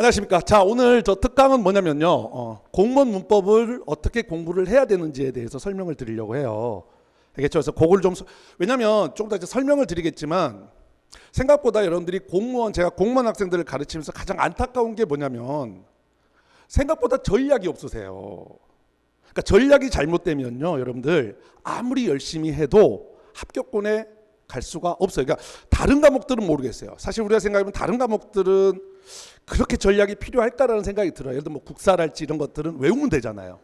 안녕하십니까. 자, 오늘 저 특강은 뭐냐면요. 공무원 문법을 어떻게 공부를 해야 되는지에 대해서 설명을 드리려고 해요. 알겠죠? 그래서 그걸 좀, 왜냐면 조금 더 이제 설명을 드리겠지만 생각보다 여러분들이 제가 공무원 학생들을 가르치면서 가장 안타까운 게 뭐냐면 생각보다 전략이 없으세요. 그러니까 전략이 잘못되면요. 여러분들 아무리 열심히 해도 합격권에 갈 수가 없어요. 그러니까 다른 과목들은 모르겠어요. 사실 우리가 생각해보면 다른 과목들은 그렇게 전략이 필요할까라는 생각이 들어요. 예를 들어 뭐 국사랄지 이런 것들은 외우면 되잖아요.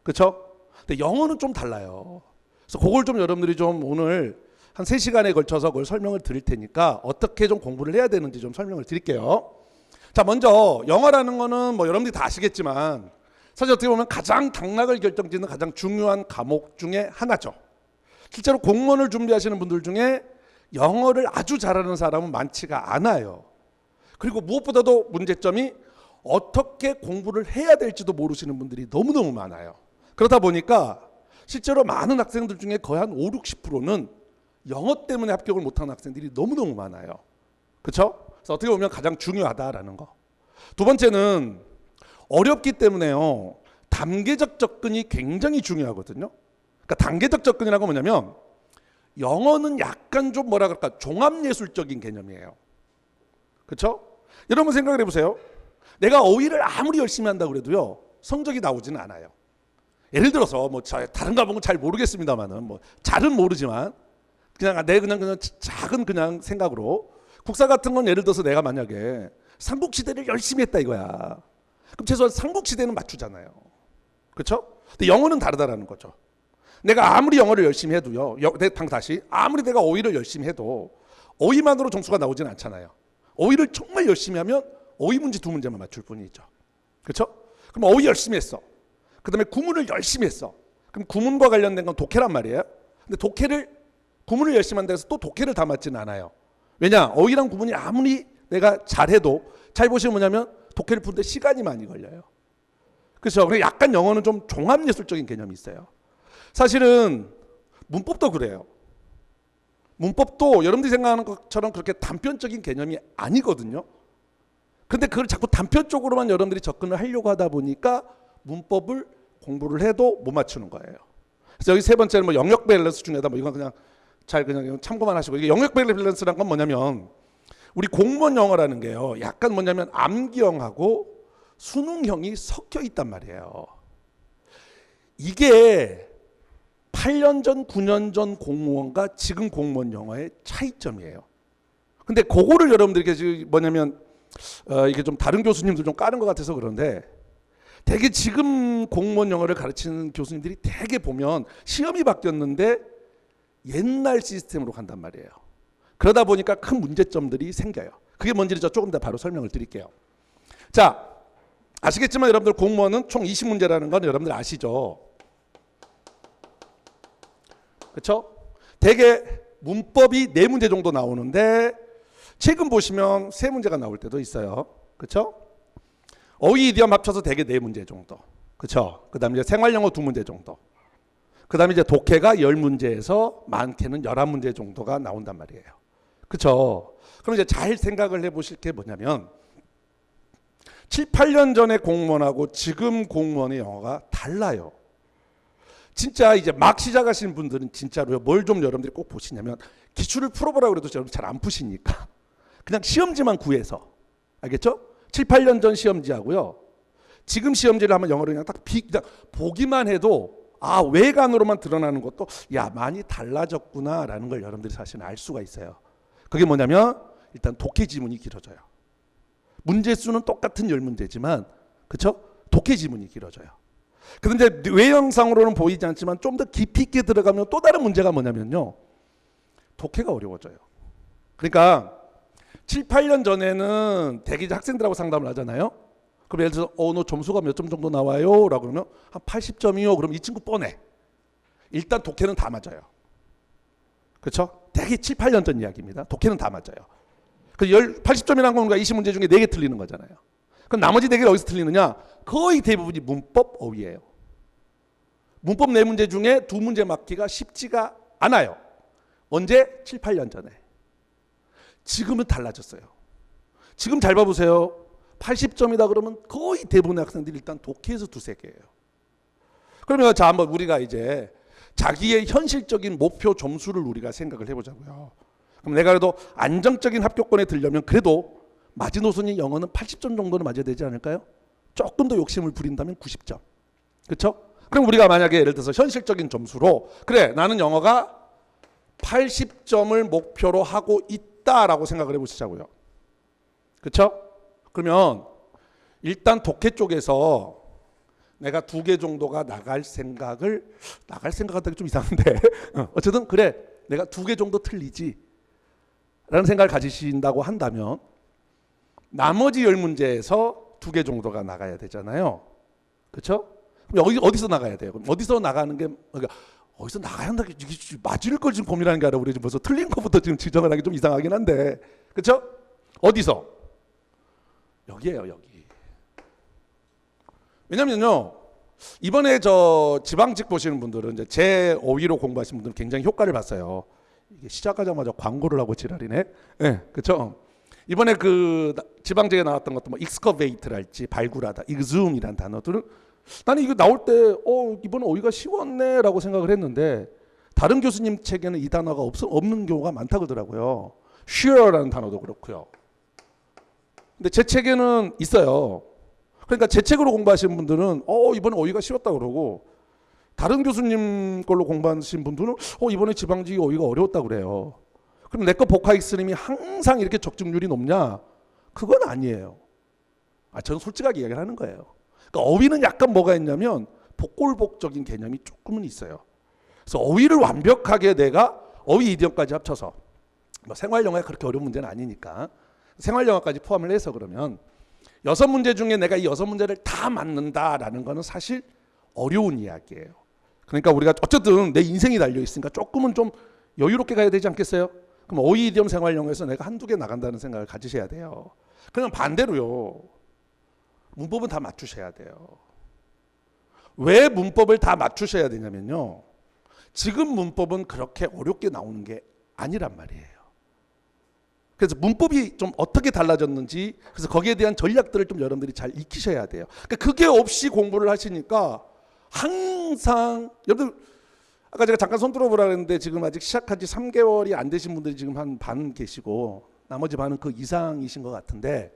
그렇죠? 근데 영어는 좀 달라요. 그래서 그걸 좀 여러분들이 좀 오늘 한 3시간에 걸쳐서 그걸 설명을 드릴 테니까 어떻게 좀 공부를 해야 되는지 좀 설명을 드릴게요. 자, 먼저 영어라는 거는 뭐 여러분들이 다 아시겠지만 사실 어떻게 보면 가장 당락을 결정짓는 가장 중요한 과목 중에 하나죠. 실제로 공무원을 준비하시는 분들 중에 영어를 아주 잘하는 사람은 많지가 않아요. 그리고 무엇보다도 문제점이 어떻게 공부를 해야 될지도 모르시는 분들이 너무너무 많아요. 그러다 보니까 실제로 많은 학생들 중에 거의 한 5, 60%는 영어 때문에 합격을 못하는 학생들이 너무너무 많아요. 그렇죠? 그래서 어떻게 보면 가장 중요하다라는 거. 두 번째는 어렵기 때문에요. 단계적 접근이 굉장히 중요하거든요. 그러니까 단계적 접근이라고 뭐냐면 영어는 약간 좀 뭐라 그럴까 종합예술적인 개념이에요. 그렇죠? 여러분 생각을 해보세요. 내가 어휘를 아무리 열심히 한다고 그래도요 성적이 나오지는 않아요. 예를 들어서 뭐 다른 과목은 잘 모르겠습니다만은 뭐 잘은 모르지만 그냥 작은 그냥 생각으로 국사 같은 건 예를 들어서 내가 만약에 삼국시대를 열심히 했다 이거야. 그럼 최소한 삼국시대는 맞추잖아요. 그렇죠? 근데 영어는 다르다라는 거죠. 내가 아무리 영어를 열심히 해도요. 다시 아무리 내가 어휘를 열심히 해도 어휘만으로 점수가 나오지는 않잖아요. 어휘를 정말 열심히 하면 어휘 문제 2문제만 맞출 뿐이죠. 그렇죠? 그럼 어휘 열심히 했어. 그 다음에 구문을 열심히 했어. 그럼 구문과 관련된 건 독해란 말이에요. 근데 구문을 열심히 한다 해서 또 독해를 다 맞지는 않아요. 왜냐? 어휘랑 구문이 아무리 내가 잘해도 잘 보시면 뭐냐면 독해를 푸는데 시간이 많이 걸려요. 그렇죠? 그래서 약간 영어는 좀 종합예술적인 개념이 있어요. 사실은 문법도 그래요. 문법도 여러분들이 생각하는 것처럼 그렇게 단편적인 개념이 아니거든요. 근데 그걸 자꾸 단편적으로만 여러분들이 접근을 하려고 하다 보니까 문법을 공부를 해도 못 맞추는 거예요. 그래서 여기 세 번째는 뭐 영역 밸런스 중에다 뭐 이건 그냥 그냥 참고만 하시고, 이게 영역 밸런스란 건 뭐냐면 우리 공무원 영어라는 게요. 약간 뭐냐면 암기형하고 수능형이 섞여 있단 말이에요. 이게 8년 전, 9년 전 공무원과 지금 공무원 영어의 차이점이에요. 근데 그거를 여러분들에게 뭐냐면 이게 좀 다른 교수님들 좀 까는 것 같아서 그런데 되게 지금 공무원 영어를 가르치는 교수님들이 되게 보면 시험이 바뀌었는데 옛날 시스템으로 간단 말이에요. 그러다 보니까 큰 문제점들이 생겨요. 그게 뭔지 조금 더 바로 설명을 드릴게요. 자, 아시겠지만 여러분들 공무원은 총 20문제라는 건 여러분들 아시죠? 그렇죠? 대개 문법이 4문제 정도 나오는데 최근 보시면 3문제가 나올 때도 있어요. 그렇죠? 어휘 이디엄 합쳐서 대개 4문제 정도. 그렇죠? 그다음에 이제 생활 영어 2문제 정도. 그다음에 이제 독해가 10문제에서 많게는 11문제 정도가 나온단 말이에요. 그렇죠? 그럼 이제 잘 생각을 해 보실 게 뭐냐면 7, 8년 전의 공무원하고 지금 공무원의 영어가 달라요. 진짜 이제 막 시작하시는 분들은 진짜로요. 뭘 좀 여러분들이 꼭 보시냐면 기출을 풀어보라고 그래도 여러분 잘 안 푸시니까 그냥 시험지만 구해서, 알겠죠? 7, 8년 전 시험지하고요. 지금 시험지를 하면 영어로 그냥 그냥 보기만 해도 외관으로만 드러나는 것도 많이 달라졌구나라는 걸 여러분들이 사실 알 수가 있어요. 그게 뭐냐면 일단 독해 지문이 길어져요. 문제 수는 똑같은 10문제지만 그렇죠? 독해 지문이 길어져요. 그런데 외형상으로는 보이지 않지만 좀 더 깊이 있게 들어가면 또 다른 문제가 뭐냐면요. 독해가 어려워져요. 그러니까 7, 8년 전에는 대개 학생들하고 상담을 하잖아요. 그럼 예를 들어서 너 점수가 몇 점 정도 나와요? 라고 그러면 한 80점이요. 그럼 이 친구 뻔해. 일단 독해는 다 맞아요. 그렇죠? 대개 7, 8년 전 이야기입니다. 독해는 다 맞아요. 그 80점이라는 건 20문제 중에 4개 틀리는 거잖아요. 그럼 나머지 4개를 어디서 틀리느냐? 거의 대부분이 문법 어휘예요. 문법 4문제 중에 2문제 맞기가 쉽지가 않아요. 언제? 7, 8년 전에. 지금은 달라졌어요. 지금 잘 봐보세요. 80점이다 그러면 거의 대부분의 학생들이 일단 독해에서 두세 개예요. 그러면 자 한번 우리가 이제 자기의 현실적인 목표 점수를 우리가 생각을 해보자고요. 그럼 내가 그래도 안정적인 합격권에 들려면 그래도 마지노선이 영어는 80점 정도는 맞아야 되지 않을까요? 조금 더 욕심을 부린다면 90점. 그렇죠? 그럼 우리가 만약에 예를 들어서 현실적인 점수로 그래 나는 영어가 80점을 목표로 하고 있다라고 생각을 해보시자고요. 그렇죠? 그러면 일단 독해 쪽에서 내가 2개 정도가 나갈 생각한다기 좀 이상한데 어쨌든 그래 내가 2개 정도 틀리지 라는 생각을 가지신다고 한다면 나머지 10문제에서 2개 정도가 나가야 되잖아요. 그렇죠? 그럼 어디서 나가야 돼요? 그럼 어디서 나가는 게 그러니까 어디서 나가야 한다 이게 맞을 걸 지금 고민하는 게 아니라 우리 지금 벌써 틀린 것부터 지금 지적을 하기 좀 이상하긴 한데 그렇죠? 어디서? 여기에요, 여기. 왜냐면요 이번에 저 지방직 보시는 분들은 이제 제 5위로 공부하신 분들은 굉장히 효과를 봤어요. 이게 시작하자마자 광고를 하고 지랄이네. 네, 그렇죠? 이번에 그 지방직에 나왔던 것도 뭐 익스커베이트랄지 발굴하다, 익즈움이란 단어들은 나는 이거 나올 때 이번에 5위가 쉬웠네라고 생각을 했는데 다른 교수님 책에는 이 단어가 없는 경우가 많다 그러더라고요. sure라는 단어도 그렇고요. 근데 제 책에는 있어요. 그러니까 제 책으로 공부하시는 분들은 이번에 5위가 쉬웠다 그러고 다른 교수님 걸로 공부하신 분들은 이번에 지방직이 5위가 어려웠다 그래요. 그럼 내 거 복화익스님이 항상 이렇게 적중률이 높냐? 그건 아니에요. 저는 솔직하게 이야기를 하는 거예요. 그러니까 어휘는 약간 뭐가 있냐면 복골복적인 개념이 조금은 있어요. 그래서 어휘를 완벽하게 내가 어휘 이디엄까지 합쳐서 뭐 생활영어가 그렇게 어려운 문제는 아니니까 생활영어까지 포함을 해서 그러면 6문제 중에 내가 이 6문제를 다 맞는다라는 거는 사실 어려운 이야기예요. 그러니까 우리가 어쨌든 내 인생이 달려 있으니까 조금은 좀 여유롭게 가야 되지 않겠어요? 그럼 어휘 이디엄 생활영어에서 내가 한두 개 나간다는 생각을 가지셔야 돼요. 그냥 반대로요. 문법은 다 맞추셔야 돼요. 왜 문법을 다 맞추셔야 되냐면요. 지금 문법은 그렇게 어렵게 나오는 게 아니란 말이에요. 그래서 문법이 좀 어떻게 달라졌는지 그래서 거기에 대한 전략들을 좀 여러분들이 잘 익히셔야 돼요. 그러니까 그게 없이 공부를 하시니까 항상 여러분 아까 제가 잠깐 손 들어보라 했는데 지금 아직 시작한 지 3개월이 안 되신 분들이 지금 한 반 계시고 나머지 반은 그 이상이신 것 같은데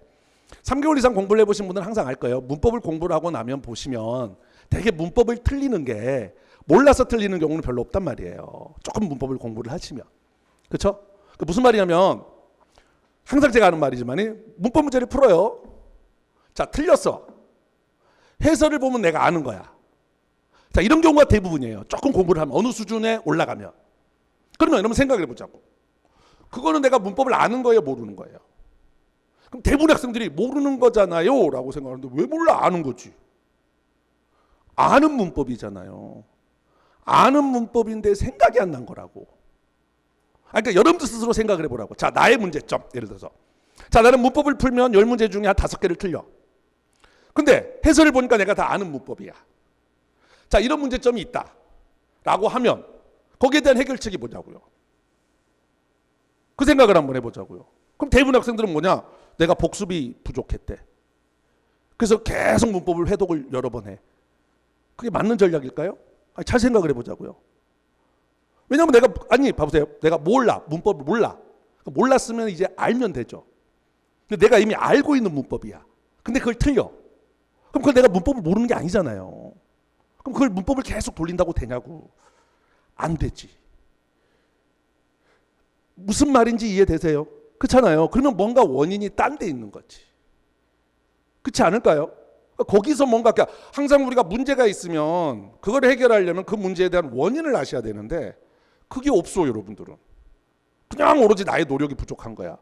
3개월 이상 공부를 해보신 분들은 항상 알 거예요. 문법을 공부를 하고 나면 보시면 되게 문법을 틀리는 게 몰라서 틀리는 경우는 별로 없단 말이에요. 조금 문법을 공부를 하시면. 그렇죠? 무슨 말이냐면 항상 제가 하는 말이지만 문법 문제를 풀어요. 자, 틀렸어. 해설을 보면 내가 아는 거야. 자, 이런 경우가 대부분이에요. 조금 공부를 하면 어느 수준에 올라가면. 그러면 여러분 생각을 해보자고. 그거는 내가 문법을 아는 거예요, 모르는 거예요? 그럼 대부분 학생들이 모르는 거잖아요 라고 생각하는데 왜 몰라? 아는 거지. 아는 문법이잖아요. 아는 문법인데 생각이 안 난 거라고. 그러니까 여러분들 스스로 생각을 해보라고. 자, 나의 문제점 예를 들어서 자, 나는 문법을 풀면 10문제 중에 한 5개를 틀려. 근데 해설을 보니까 내가 다 아는 문법이야. 자, 이런 문제점이 있다 라고 하면 거기에 대한 해결책이 뭐냐고요. 그 생각을 한번 해보자고요. 그럼 대부분 학생들은 뭐냐? 내가 복습이 부족했대. 그래서 계속 문법을 회독을 여러 번 해. 그게 맞는 전략일까요? 잘 생각을 해보자고요. 왜냐하면 봐보세요. 내가 몰라. 문법을 몰라. 몰랐으면 이제 알면 되죠. 근데 내가 이미 알고 있는 문법이야. 근데 그걸 틀려. 그럼 그걸 내가 문법을 모르는 게 아니잖아요. 그럼 그걸 문법을 계속 돌린다고 되냐고. 안 되지. 무슨 말인지 이해되세요? 그렇잖아요. 그러면 뭔가 원인이 딴 데 있는 거지. 그렇지 않을까요? 거기서 뭔가 항상 우리가 문제가 있으면 그걸 해결하려면 그 문제에 대한 원인을 아셔야 되는데 그게 없어 여러분들은. 그냥 오로지 나의 노력이 부족한 거야.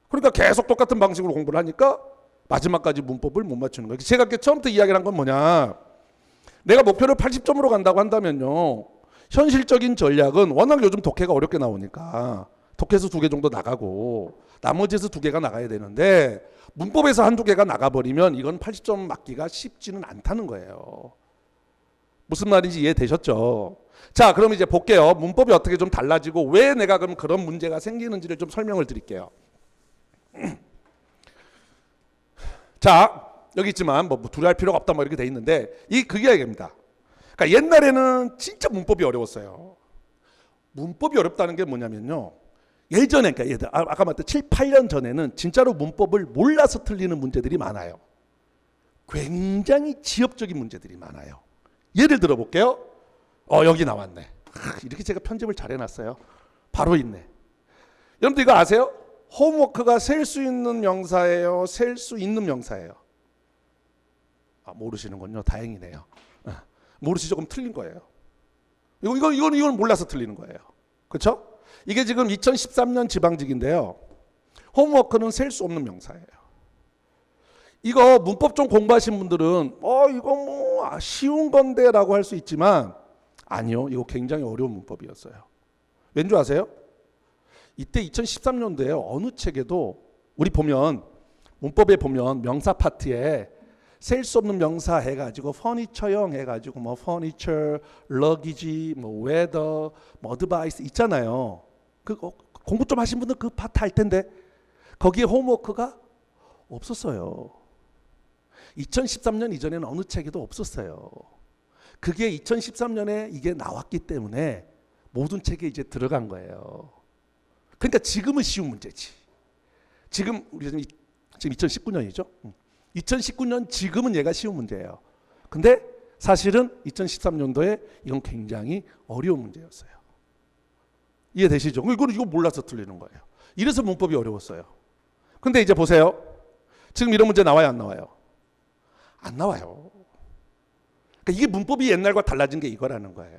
그러니까 계속 똑같은 방식으로 공부를 하니까 마지막까지 문법을 못 맞추는 거예요. 제가 처음부터 이야기를 한 건 뭐냐. 내가 목표를 80점으로 간다고 한다면요. 현실적인 전략은 워낙 요즘 독해가 어렵게 나오니까 독해에서 2개 정도 나가고 나머지에서 2개가 나가야 되는데 문법에서 한두 개가 나가버리면 이건 80점 맞기가 쉽지는 않다는 거예요. 무슨 말인지 이해되셨죠? 자, 그럼 이제 볼게요. 문법이 어떻게 좀 달라지고 왜 내가 그럼 그런 문제가 생기는지를 좀 설명을 드릴게요. 자, 여기 있지만 뭐 둘이 할 필요가 없다 뭐 이렇게 돼 있는데 그게 얘기입니다. 그러니까 옛날에는 진짜 문법이 어려웠어요. 문법이 어렵다는 게 뭐냐면요. 예전에 그러니까 아까 말했던 7, 8년 전에는 진짜로 문법을 몰라서 틀리는 문제들이 많아요. 굉장히 지엽적인 문제들이 많아요. 예를 들어 볼게요. 여기 나왔네. 이렇게 제가 편집을 잘 해놨어요. 바로 있네. 여러분들 이거 아세요? 홈워크가 셀 수 있는 명사예요? 셀 수 있는 명사예요? 모르시는군요. 다행이네요. 모르시죠? 그럼 틀린 거예요. 이건 몰라서 틀리는 거예요. 그렇죠? 이게 지금 2013년 지방직인데요. 홈워크는 셀 수 없는 명사예요. 이거 문법 좀 공부하신 분들은 이거 뭐 쉬운 건데라고 할 수 있지만 아니요. 이거 굉장히 어려운 문법이었어요. 왠 줄 아세요? 이때 2013년도에 어느 책에도 우리 보면 문법에 보면 명사 파트에 셀 수 없는 명사 해가지고 퍼니처형 해가지고 뭐 퍼니처, 러기지, 뭐 웨더, 뭐 어드바이스 있잖아요. 공부 좀 하신 분들 그 파트 할 텐데 거기에 홈워크가 없었어요. 2013년 이전에는 어느 책에도 없었어요. 그게 2013년에 이게 나왔기 때문에 모든 책에 이제 들어간 거예요. 그러니까 지금은 쉬운 문제지. 지금 우리 지금 2019년이죠. 2019년 지금은 얘가 쉬운 문제예요. 근데 사실은 2013년도에 이건 굉장히 어려운 문제였어요. 이해되시죠? 이거 몰라서 틀리는 거예요. 이래서 문법이 어려웠어요. 근데 이제 보세요. 지금 이런 문제 나와요, 안 나와요? 안 나와요. 그러니까 이게 문법이 옛날과 달라진 게 이거라는 거예요.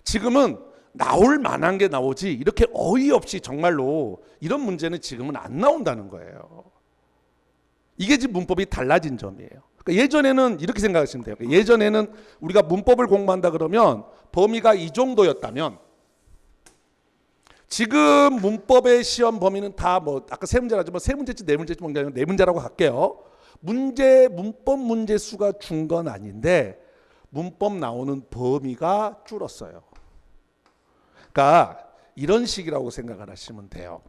지금은 나올 만한 게 나오지 이렇게 어이없이 정말로 이런 문제는 지금은 안 나온다는 거예요. 이게 지금 문법이 달라진 점이에요. 그러니까 예전에는 이렇게 생각하시면 돼요. 예전에는 우리가 문법을 공부한다 그러면 범위가 이 정도였다면 지금 문법의 시험 범위는 다 뭐 아까 세 문제라지만 세 문제지 네 문제지 뭔가 네 문제라고 할게요. 문법 문제 수가 준 건 아닌데 문법 나오는 범위가 줄었어요. 그러니까 이런 식이라고 생각을 하시면 돼요.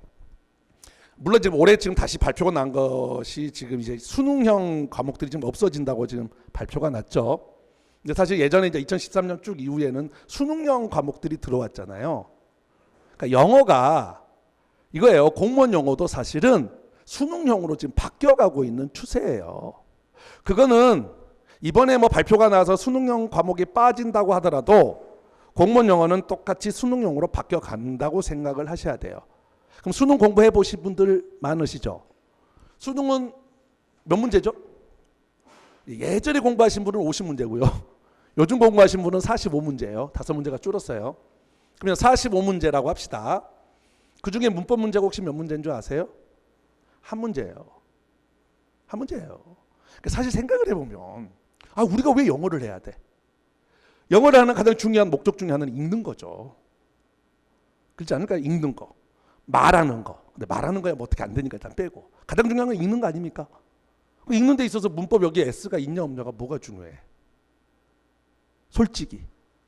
물론 지금 올해 지금 다시 발표가 난 것이 지금 이제 수능형 과목들이 지금 없어진다고 지금 발표가 났죠. 근데 사실 예전에 이제 2013년 쭉 이후에는 수능형 과목들이 들어왔잖아요. 그러니까 영어가 이거예요. 공무원 영어도 사실은 수능형으로 지금 바뀌어가고 있는 추세예요. 그거는 이번에 뭐 발표가 나서 수능형 과목이 빠진다고 하더라도 공무원 영어는 똑같이 수능형으로 바뀌어 간다고 생각을 하셔야 돼요. 그럼 수능 공부해 보신 분들 많으시죠? 수능은 몇 문제죠? 예전에 공부하신 분은 50문제고요. 요즘 공부하신 분은 45문제예요. 5문제가 줄었어요. 그러면 45문제라고 합시다. 그중에 문법 문제가 혹시 몇 문제인 줄 아세요? 한 문제예요. 한 문제예요. 사실 생각을 해보면 우리가 왜 영어를 해야 돼? 영어를 하는 가장 중요한 목적 중에 하나는 읽는 거죠. 그렇지 않을까요? 읽는 거. 말하는 거. 근데 말하는 거야 뭐 어떻게 안 되니까 일단 빼고. 가장 중요한 건 읽는 거 아닙니까? 읽는 데 있어서 문법 여기에 S가 있냐 없냐가 뭐가 중요해? 솔직히.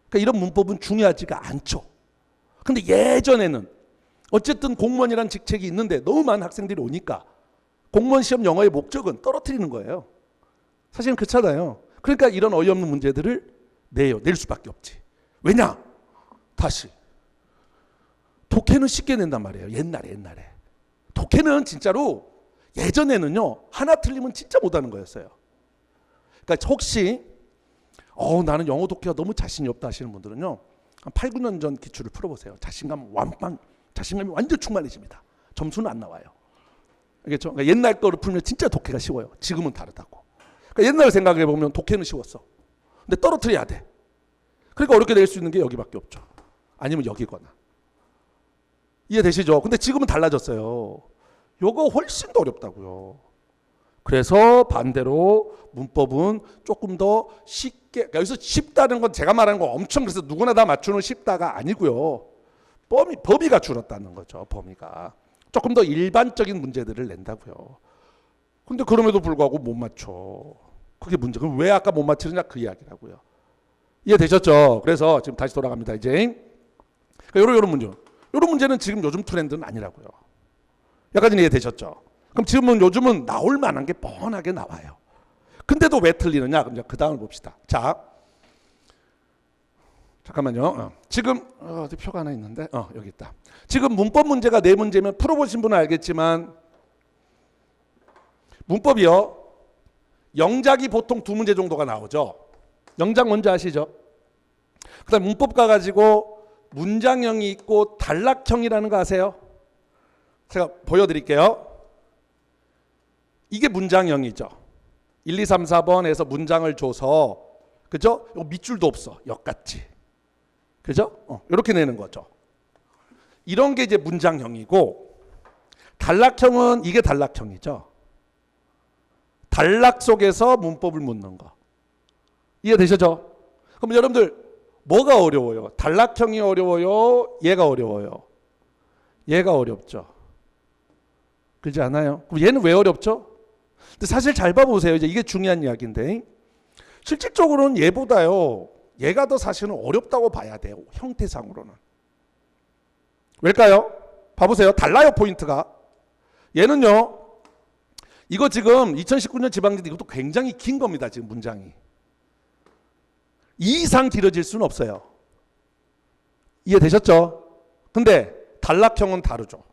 그러니까 이런 문법은 중요하지가 않죠. 근데 예전에는 어쨌든 공무원이라는 직책이 있는데 너무 많은 학생들이 오니까 공무원 시험 영어의 목적은 떨어뜨리는 거예요. 사실은 그렇잖아요. 그러니까 이런 어이없는 문제들을 낼 수밖에 없지. 왜냐? 다시 독해는 쉽게 낸단 말이에요. 옛날에. 독해는 진짜로 예전에는요. 하나 틀리면 진짜 못하는 거였어요. 그러니까 혹시 나는 영어 독해가 너무 자신이 없다 하시는 분들은요. 한 8, 9년 전 기출을 풀어보세요. 자신감이 완전 충만해집니다. 점수는 안 나와요. 알겠죠? 그러니까 옛날 거를 풀면 진짜 독해가 쉬워요. 지금은 다르다고. 그러니까 옛날 생각해 보면 독해는 쉬웠어. 근데 떨어뜨려야 돼. 그러니까 어렵게 낼 수 있는 게 여기밖에 없죠. 아니면 여기거나. 이해되시죠? 근데 지금은 달라졌어요. 요거 훨씬 더 어렵다고요. 그래서 반대로 문법은 조금 더 쉽게, 그러니까 여기서 쉽다는 건 제가 말하는 거 엄청 그래서 누구나 다 맞추는 쉽다가 아니고요. 범위가 줄었다는 거죠. 범위가. 조금 더 일반적인 문제들을 낸다고요. 근데 그럼에도 불구하고 못 맞춰. 그게 문제. 그럼 왜 아까 못 맞추느냐 그 이야기라고요. 이해되셨죠? 그래서 지금 다시 돌아갑니다. 이제 이런 문제. 이런 문제는 지금 요즘 트렌드는 아니라고요. 여기까지 이해되셨죠? 그럼 지금은 요즘은 나올 만한 게 뻔하게 나와요. 근데도 왜 틀리느냐? 그럼 그 다음을 봅시다. 자, 잠깐만요. 지금 어디 표가 하나 있는데 여기 있다. 지금 문법 문제가 네 문제면 풀어보신 분은 알겠지만 문법이요. 영작이 보통 두 문제 정도가 나오죠. 영작 뭔지 아시죠? 그다음 문법 가가지고 문장형이 있고 단락형이라는 거 아세요? 제가 보여드릴게요. 이게 문장형이죠. 1, 2, 3, 4번에서 문장을 줘서 그죠? 이거 밑줄도 없어. 역같이. 그죠? 이렇게 내는 거죠. 이런 게 이제 문장형이고 단락형은 이게 단락형이죠. 단락 속에서 문법을 묻는 거. 이해되시죠? 그럼 여러분들 뭐가 어려워요? 단락형이 어려워요? 얘가 어려워요? 얘가 어렵죠. 그렇지 않아요? 그럼 얘는 왜 어렵죠? 근데 사실 잘 봐보세요. 이제 이게 중요한 이야기인데 실질적으로는 얘보다요. 얘가 더 사실은 어렵다고 봐야 돼요. 형태상으로는. 왜일까요? 봐보세요. 달라요 포인트가. 얘는요. 이거 지금 2019년 지방지대 이것도 굉장히 긴 겁니다. 지금 문장이. 이 이상 길어질 수는 없어요. 이해되셨죠? 근데 단락형은 다르죠.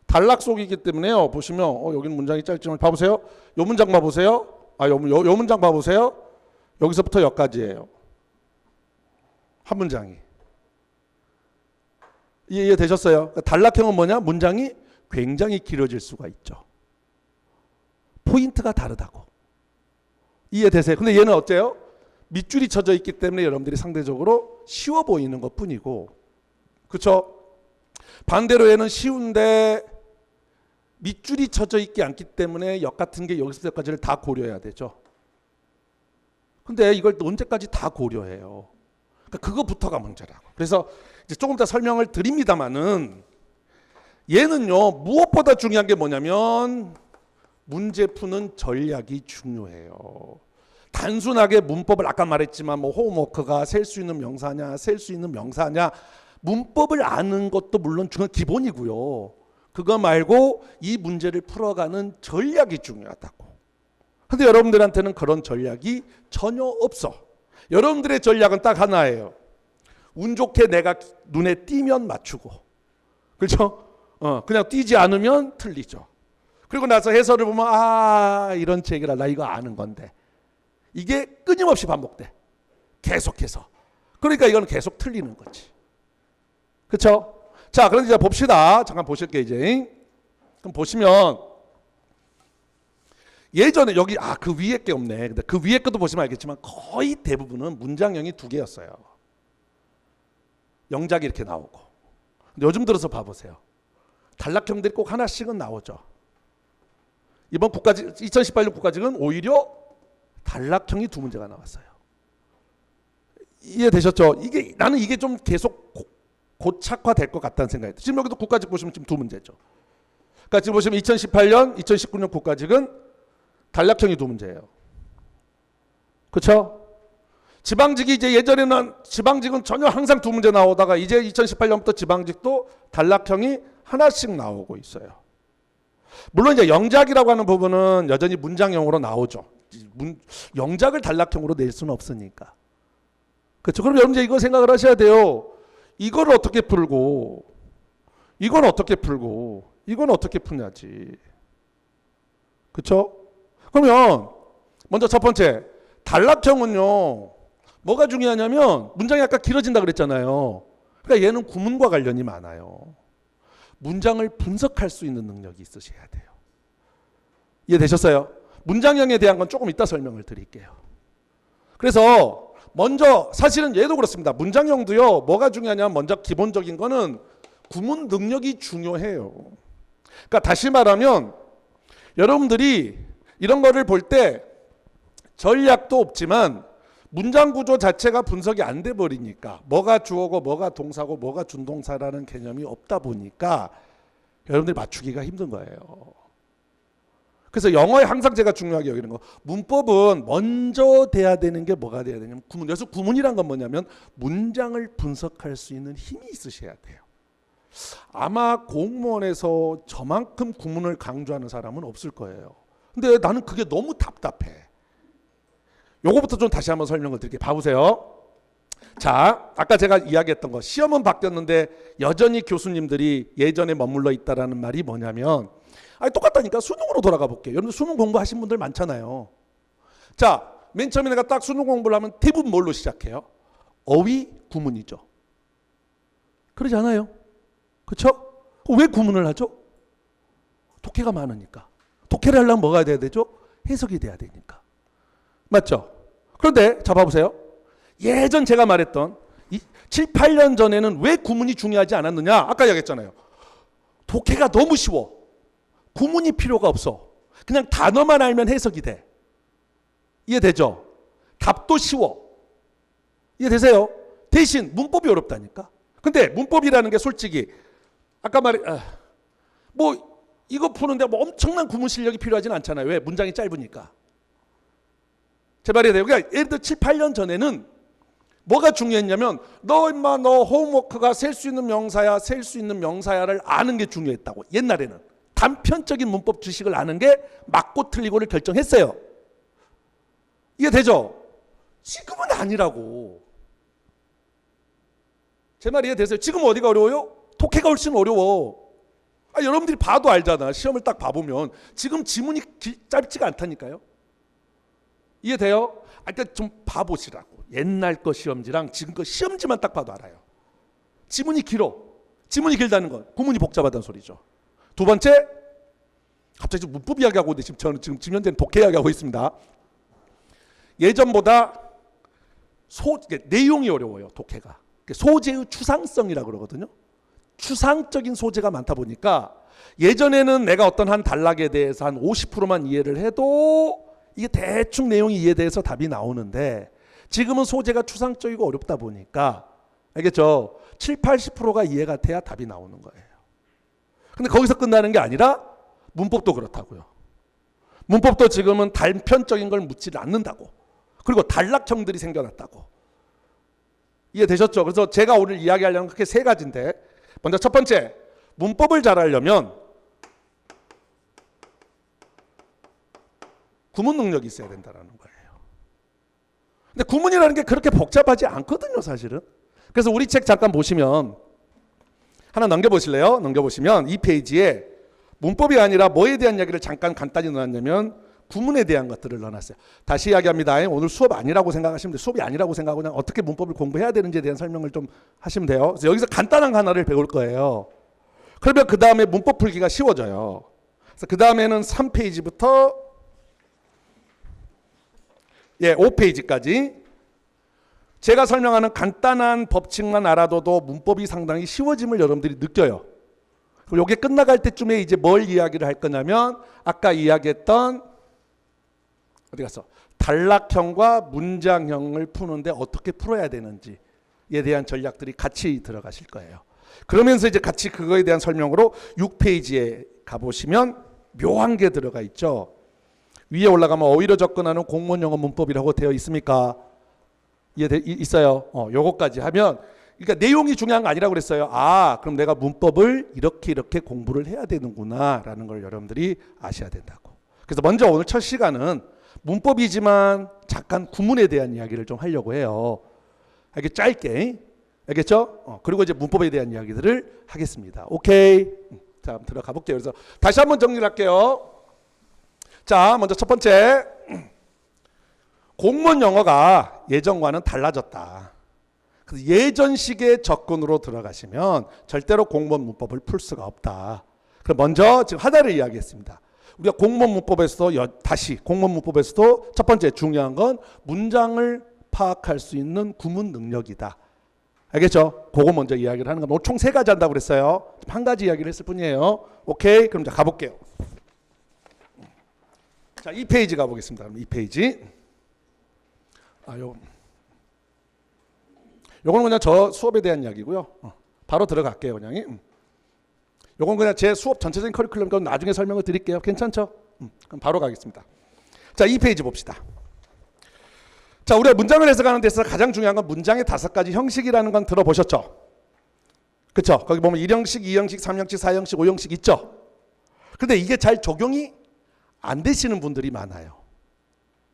단락 속이기 때문에요. 보시면 여기는 문장이 짧지만 봐보세요. 요 문장 봐보세요. 요 문장 봐보세요. 여기서부터 여기까지예요. 한 문장이. 이해되셨어요? 그러니까 단락형은 뭐냐? 문장이 굉장히 길어질 수가 있죠. 포인트가 다르다고. 이해되세요? 근데 얘는 어때요? 밑줄이 쳐져 있기 때문에 여러분들이 상대적으로 쉬워 보이는 것 뿐이고, 그렇죠? 반대로 얘는 쉬운데 밑줄이 쳐져 있지 않기 때문에 역 같은 게 여기서 여기까지를 다 고려해야 되죠. 근데 이걸 언제까지 다 고려해요? 그러니까 그거부터가 문제라고. 그래서 이제 조금 더 설명을 드립니다만은 얘는요 무엇보다 중요한 게 뭐냐면 문제 푸는 전략이 중요해요. 단순하게 문법을 아까 말했지만 뭐 홈워크가 셀 수 있는 명사냐 셀 수 있는 명사냐 문법을 아는 것도 물론 기본이고요. 그거 말고 이 문제를 풀어가는 전략이 중요하다고. 근데 여러분들한테는 그런 전략이 전혀 없어. 여러분들의 전략은 딱 하나예요. 운 좋게 내가 눈에 띄면 맞추고, 그렇죠? 그냥 띄지 않으면 틀리죠. 그리고 나서 해설을 보면 이런 책이라 나 이거 아는 건데 이게 끊임없이 반복돼. 계속해서. 그러니까 이건 계속 틀리는 거지. 그렇죠? 자, 그럼 이제 봅시다. 잠깐 보실게요, 이제. 그럼 보시면 예전에 여기 그 위에 게 없네. 근데 그 위에 것도 보시면 알겠지만 거의 대부분은 문장형이 두 개였어요. 영작이 이렇게 나오고. 근데 요즘 들어서 봐보세요. 단락형들이 꼭 하나씩은 나오죠. 이번 2018년 국가직은 오히려 단락형이 두 문제가 나왔어요. 이해되셨죠? 나는 이게 좀 계속 고착화될 것 같다는 생각이 들어요. 지금 여기도 국가직 보시면 지금 두 문제죠. 그러니까 지금 보시면 2018년, 2019년 국가직은 단락형이 두 문제예요. 그렇죠? 지방직이 이제 예전에는 지방직은 전혀 항상 두 문제 나오다가 이제 2018년부터 지방직도 단락형이 하나씩 나오고 있어요. 물론 이제 영작이라고 하는 부분은 여전히 문장형으로 나오죠. 영작을 단락형으로 낼 수는 없으니까. 그렇죠? 그럼 여러분 이제 이거 생각을 하셔야 돼요. 이걸 어떻게 풀고, 이건 어떻게 풀고, 이건 어떻게 푸냐지. 그렇죠? 그러면 먼저 첫 번째 단락형은요 뭐가 중요하냐면 문장이 아까 길어진다 그랬잖아요. 그러니까 얘는 구문과 관련이 많아요. 문장을 분석할 수 있는 능력이 있으셔야 돼요. 이해되셨어요? 문장형에 대한 건 조금 이따 설명을 드릴게요. 그래서 먼저 사실은 얘도 그렇습니다. 문장형도요 뭐가 중요하냐면 먼저 기본적인 거는 구문 능력이 중요해요. 그러니까 다시 말하면 여러분들이 이런 거를 볼 때 전략도 없지만 문장 구조 자체가 분석이 안 돼 버리니까 뭐가 주어고 뭐가 동사고 뭐가 준동사라는 개념이 없다 보니까 여러분들이 맞추기가 힘든 거예요. 그래서 영어에 항상 제가 중요하게 여기는 거 문법은 먼저 돼야 되는 게 뭐가 돼야 되냐면 구문. 그래서 구문이란 건 뭐냐면 문장을 분석할 수 있는 힘이 있으셔야 돼요. 아마 공무원에서 저만큼 구문을 강조하는 사람은 없을 거예요. 근데 나는 그게 너무 답답해. 요거부터 좀 다시 한번 설명을 드릴게요. 봐보세요. 자, 아까 제가 이야기했던 거, 시험은 바뀌었는데 여전히 교수님들이 예전에 머물러 있다라는 말이 뭐냐면, 아니 똑같다니까. 수능으로 돌아가 볼게요. 여러분 수능 공부하신 분들 많잖아요. 자, 맨 처음에 내가 딱 수능 공부를 하면 대부분 뭘로 시작해요? 어휘 구문이죠. 그러지 않아요? 그렇죠? 왜 구문을 하죠? 독해가 많으니까. 독해를 하려면 뭐가 돼야 되죠? 해석이 돼야 되니까. 맞죠? 그런데 자 봐보세요. 예전 제가 말했던 7, 8년 전에는 왜 구문이 중요하지 않았느냐? 아까 얘기했잖아요. 독해가 너무 쉬워. 구문이 필요가 없어. 그냥 단어만 알면 해석이 돼. 이해되죠? 답도 쉬워. 이해되세요? 대신 문법이 어렵다니까. 근데 문법이라는 게 솔직히 아까 뭐 이거 푸는데 뭐 엄청난 구문 실력이 필요하진 않잖아요. 왜? 문장이 짧으니까. 제 말이 돼요. 그러니까 예를 들어 7, 8년 전에는 뭐가 중요했냐면 너 홈워크가 셀 수 있는 명사야, 셀 수 있는 명사야를 아는 게 중요했다고. 옛날에는 단편적인 문법 지식을 아는 게 맞고 틀리고를 결정했어요. 이해되죠? 지금은 아니라고. 제 말 이해되세요? 지금 어디가 어려워요? 독해가 훨씬 어려워. 여러분들이 봐도 알잖아. 시험을 딱 봐보면 지금 지문이 짧지가 않다니까요. 이해돼요? 그러니까 좀 봐보시라고. 옛날 거 시험지랑 지금 거 시험지만 딱 봐도 알아요. 지문이 길어. 지문이 길다는 건 구문이 복잡하다는 소리죠. 두 번째, 갑자기 문법 이야기하고 있는데 저는 지금 현재는 독해 이야기하고 있습니다. 예전보다 내용이 어려워요. 독해가. 소재의 추상성이라고 그러거든요. 추상적인 소재가 많다 보니까 예전에는 내가 어떤 한 단락에 대해서 한 50%만 이해를 해도 이게 대충 내용이 이해돼서 답이 나오는데 지금은 소재가 추상적이고 어렵다 보니까 알겠죠? 7, 80%가 이해가 돼야 답이 나오는 거예요. 근데 거기서 끝나는 게 아니라 문법도 그렇다고요. 문법도 지금은 단편적인 걸 묻지 않는다고. 그리고 단락형들이 생겨났다고. 이해되셨죠? 그래서 제가 오늘 이야기하려는 그게 세 가지인데 먼저 첫 번째, 문법을 잘하려면 구문 능력이 있어야 된다는 거예요. 근데 구문이라는 게 그렇게 복잡하지 않거든요, 사실은. 그래서 우리 책 잠깐 보시면 하나 넘겨보실래요? 넘겨보시면 이 페이지에 문법이 아니라 뭐에 대한 이야기를 잠깐 간단히 넣었냐면 구문에 대한 것들을 넣어놨어요. 다시 이야기합니다. 오늘 수업 아니라고 생각하시면 돼요. 수업이 아니라고 생각하고 그냥 어떻게 문법을 공부해야 되는지에 대한 설명을 좀 하시면 돼요. 그래서 여기서 간단한 하나를 배울 거예요. 그러면 그 다음에 문법 풀기가 쉬워져요. 그래서 그 다음에는 3페이지부터 5페이지까지 제가 설명하는 간단한 법칙만 알아둬도 문법이 상당히 쉬워짐을 여러분들이 느껴요. 그리고 이게 끝나갈 때쯤에 이제 뭘 이야기를 할 거냐면 아까 이야기했던 어디 갔어? 단락형과 문장형을 푸는데 어떻게 풀어야 되는지에 대한 전략들이 같이 들어가실 거예요. 그러면서 이제 같이 그거에 대한 설명으로 6페이지에 가보시면 묘한 게 들어가 있죠. 위에 올라가면 어휘로 접근하는 공무원 영어 문법이라고 되어 있습니까? 있어요. 요거까지 하면 그러니까 내용이 중요한 거 아니라고 그랬어요. 그럼 내가 문법을 이렇게 공부를 해야 되는구나라는 걸 여러분들이 아셔야 된다고. 그래서 먼저 오늘 첫 시간은 문법이지만 잠깐 구문에 대한 이야기를 좀 하려고 해요. 이렇게 짧게. 알겠죠? 그리고 이제 문법에 대한 이야기들을 하겠습니다. 오케이. 자, 들어가 볼게요. 그래서 다시 한번 정리를 할게요. 자, 먼저 첫 번째. 공무원 영어가 예전과는 달라졌다. 그래서 예전식의 접근으로 들어가시면 절대로 공무원 문법을 풀 수가 없다. 그럼 먼저 지금 하나를 이야기했습니다. 우리가 공무원 문법에서도 다시 공무원 문법에서도 첫 번째 중요한 건 문장을 파악할 수 있는 구문 능력이다. 알겠죠? 그거 먼저 이야기를 하는 겁니다. 총 3가지 한다고 그랬어요. 한 가지 이야기를 했을 뿐이에요. 오케이. 그럼 자 가볼게요. 자, 2페이지 가보겠습니다. 그럼 2페이지. 요거는 그냥 저 수업에 대한 이야기고요. 바로 들어갈게요, 그냥. 요건 그냥 제 수업 전체적인 커리큘럼 건 나중에 설명을 드릴게요. 괜찮죠? 그럼 바로 가겠습니다. 자, 2페이지 봅시다. 자, 우리가 문장을 해석하는 데서 가장 중요한 건 문장의 5가지 형식이라는 건 들어보셨죠? 그쵸? 거기 보면 1형식, 2형식, 3형식, 4형식, 5형식 있죠? 근데 이게 잘 적용이 안 되시는 분들이 많아요.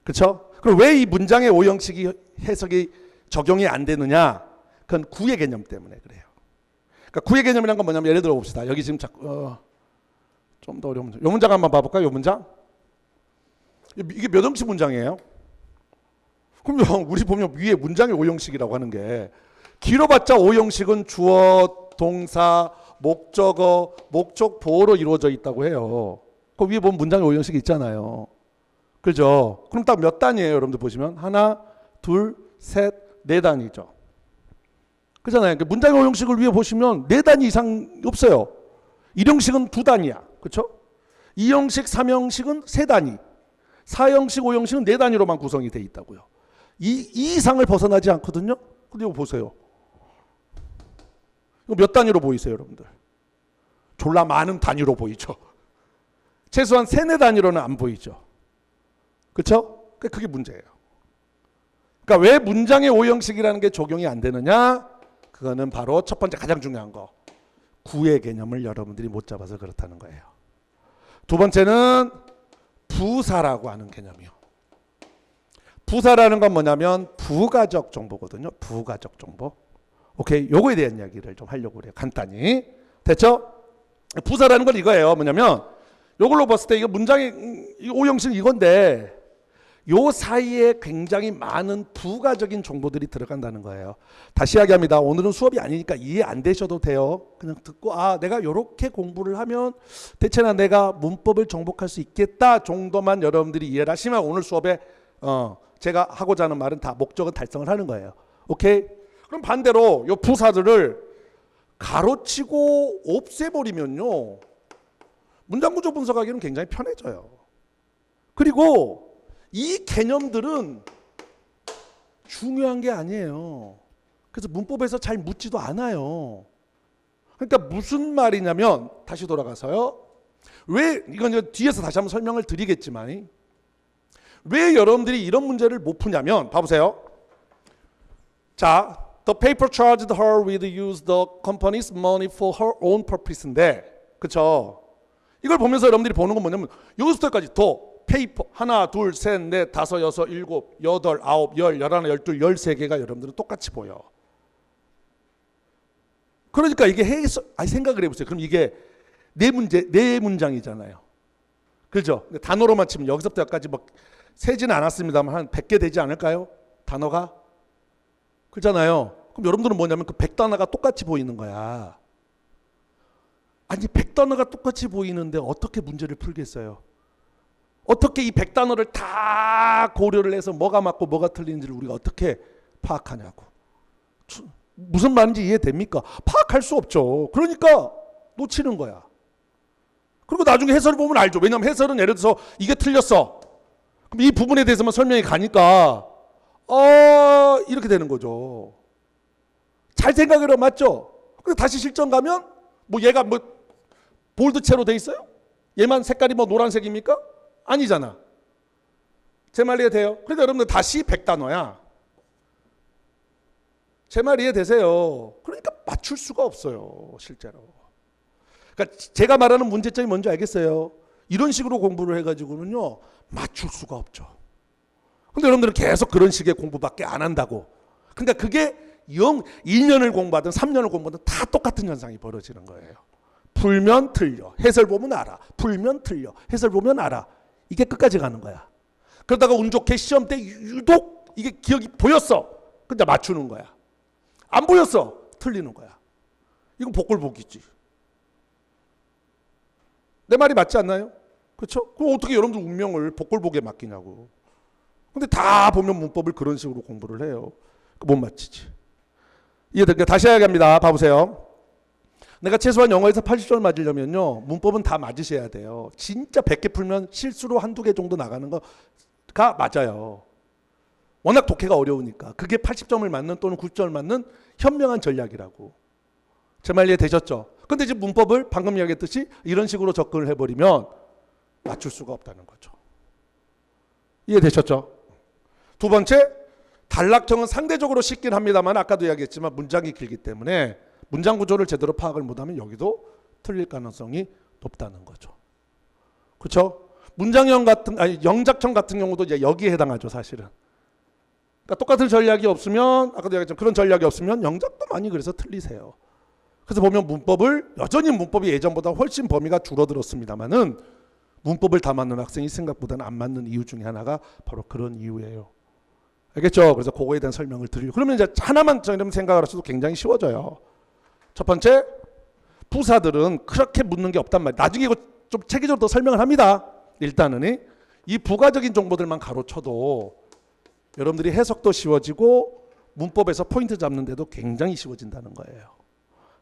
그쵸? 그럼 왜 이 문장의 5형식이 해석이 적용이 안 되느냐? 그건 구의 개념 때문에 그래요. 그러니까 구의 개념이란 건 뭐냐면 예를 들어 봅시다. 여기 지금 좀 더 어려운 문장. 이 문장 한번 봐볼까요? 이 문장? 이게 몇 형식 문장이에요? 그럼 우리 보면 위에 문장의 5형식이라고 하는 게 길어봤자 5형식은 주어, 동사, 목적어, 목적 보어로 이루어져 있다고 해요. 그 위에 보면 문장의 5형식이 있잖아요. 그죠? 그럼 딱 몇 단이에요? 여러분들 보시면 하나, 둘, 셋, 네 단이죠. 그렇잖아요. 그러니까 문장의 5형식을 위에 보시면 네 단위 이상 없어요. 1형식은 두 단위야. 그렇죠? 2형식, 3형식은 세 단위. 4형식, 5형식은 네 단위로만 구성이 돼 있다고요. 이 이상을 벗어나지 않거든요. 근데 이거 보세요. 이거 몇 단위로 보이세요, 여러분들? 졸라 많은 단위로 보이죠. 최소한 세네 단위로는 안 보이죠. 그렇죠? 그게 문제예요. 그러니까 왜 문장의 5형식이라는 게 적용이 안 되느냐? 그거는 바로 첫 번째 가장 중요한 거. 구의 개념을 여러분들이 못 잡아서 그렇다는 거예요. 두 번째는 부사라고 하는 개념이요. 부사라는 건 뭐냐면 부가적 정보거든요. 부가적 정보. 오케이, 요거에 대한 이야기를 좀 하려고 그래요. 간단히. 됐죠? 부사라는 건 이거예요. 뭐냐면 요걸로 봤을 때 이거 문장의 5형식 이건데 요 사이에 굉장히 많은 부가적인 정보들이 들어간다는 거예요. 다시 이야기합니다. 오늘은 수업이 아니니까 이해 안 되셔도 돼요. 그냥 듣고 내가 이렇게 공부를 하면 대체나 내가 문법을 정복할 수 있겠다 정도만 여러분들이 이해를 하시면 오늘 수업에 제가 하고자 하는 말은 다 목적은 달성을 하는 거예요. 오케이? 그럼 반대로 요 부사들을 가로치고 없애버리면요. 문장구조 분석하기는 굉장히 편해져요. 그리고 이 개념들은 중요한 게 아니에요. 그래서 문법에서 잘 묻지도 않아요. 그러니까 무슨 말이냐면 다시 돌아가서요. 왜 이건 뒤에서 다시 한번 설명을 드리겠지만 왜 여러분들이 이런 문제를 못 푸냐면 봐보세요. 자, the paper charged her with use the company's money for her own purpose인데, 그렇죠? 이걸 보면서 여러분들이 보는 건 뭐냐면 여기서부터까지 더 페이퍼 하나, 둘, 셋, 넷, 다섯, 여섯, 일곱, 여덟, 아홉, 열, 열하나, 열둘, 열세 개가 여러분들은 똑같이 보여. 그러니까 이게 생각을 해보세요. 그럼 이게 네 문장이잖아요. 그죠? 단어로만 치면 여기서부터 여기까지 뭐 세지는 않았습니다만 한 100개 되지 않을까요? 단어가? 그렇잖아요. 그럼 여러분들은 뭐냐면 그 100단어가 똑같이 보이는 거야. 아니 100단어가 똑같이 보이는데 어떻게 문제를 풀겠어요? 어떻게 이 100단어를 다 고려를 해서 뭐가 맞고 뭐가 틀린지를 우리가 어떻게 파악하냐고. 무슨 말인지 이해됩니까? 파악할 수 없죠. 그러니까 놓치는 거야. 그리고 나중에 해설을 보면 알죠. 왜냐하면 해설은 예를 들어서 이게 틀렸어. 그럼 이 부분에 대해서만 설명이 가니까 이렇게 되는 거죠. 잘 생각해라, 맞죠? 근데 다시 실전 가면 뭐 얘가 뭐 볼드체로 돼 있어요? 얘만 색깔이 뭐 노란색입니까? 아니잖아. 제 말 이해돼요? 그러니까 여러분들 다시 100단어야. 제 말 이해되세요? 그러니까 맞출 수가 없어요, 실제로. 그러니까 제가 말하는 문제점이 뭔지 알겠어요? 이런 식으로 공부를 해가지고는요 맞출 수가 없죠. 근데 여러분들은 계속 그런 식의 공부밖에 안 한다고. 그러니까 그게 1년을 공부하든 3년을 공부하든 다 똑같은 현상이 벌어지는 거예요. 풀면 틀려, 해설 보면 알아. 풀면 틀려, 해설 보면 알아. 이게 끝까지 가는 거야. 그러다가 운 좋게 시험 때 유독 이게 기억이 보였어. 근데 맞추는 거야. 안 보였어. 틀리는 거야. 이건 복골복이지. 내 말이 맞지 않나요? 그렇죠? 그럼 어떻게 여러분들 운명을 복골복에 맡기냐고. 근데 다 보면 문법을 그런 식으로 공부를 해요. 못 맞히지. 이해될까요? 다시 이야기합니다. 봐보세요. 내가 최소한 영어에서 80점 맞으려면요 문법은 다 맞으셔야 돼요. 진짜 100개 풀면 실수로 한두 개 정도 나가는 거가 맞아요. 워낙 독해가 어려우니까. 그게 80점을 맞는 또는 90점을 맞는 현명한 전략이라고. 제 말 이해되셨죠? 근데 이제 문법을 방금 이야기했듯이 이런 식으로 접근을 해버리면 맞출 수가 없다는 거죠. 이해되셨죠? 두 번째, 단락형은 상대적으로 쉽긴 합니다만 아까도 이야기했지만 문장이 길기 때문에 문장 구조를 제대로 파악을 못하면 여기도 틀릴 가능성이 높다는 거죠. 그렇죠? 문장형 같은 영작형 같은 경우도 이제 여기에 해당하죠, 사실은. 그러니까 똑같은 전략이 없으면 아까도 얘기했지만 그런 전략이 없으면 영작도 많이 그래서 틀리세요. 그래서 보면 문법을 여전히 문법이 예전보다 훨씬 범위가 줄어들었습니다만은 문법을 다 맞는 학생이 생각보다는 안 맞는 이유 중에 하나가 바로 그런 이유예요. 알겠죠? 그래서 그거에 대한 설명을 드리고 그러면 이제 하나만 저희는 생각을 하셔도 굉장히 쉬워져요. 첫 번째, 부사들은 그렇게 묻는 게 없단 말이에요. 나중에 이거 좀 체계적으로 더 설명을 합니다. 일단은 이 부가적인 정보들만 가로쳐도 여러분들이 해석도 쉬워지고 문법에서 포인트 잡는 데도 굉장히 쉬워진다는 거예요.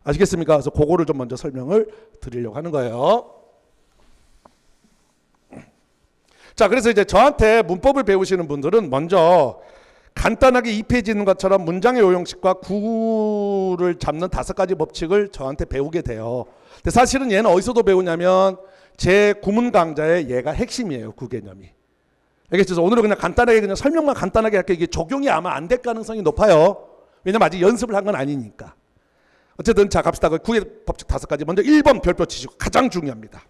아시겠습니까? 그래서 그거를 좀 먼저 설명을 드리려고 하는 거예요. 자, 그래서 이제 저한테 문법을 배우시는 분들은 먼저 간단하게 2페이지 있는 것처럼 문장의 오형식과 구를 잡는 5가지 법칙을 저한테 배우게 돼요. 근데 사실은 얘는 어디서도 배우냐면 제 구문 강좌의 얘가 핵심이에요. 구 개념이. 알겠죠? 오늘은 그냥 간단하게 그냥 설명만 간단하게 할게요. 이게 적용이 아마 안 될 가능성이 높아요. 왜냐면 아직 연습을 한 건 아니니까. 어쨌든 자 갑시다. 구의 법칙 5가지. 먼저 1번 별표 치시고 가장 중요합니다.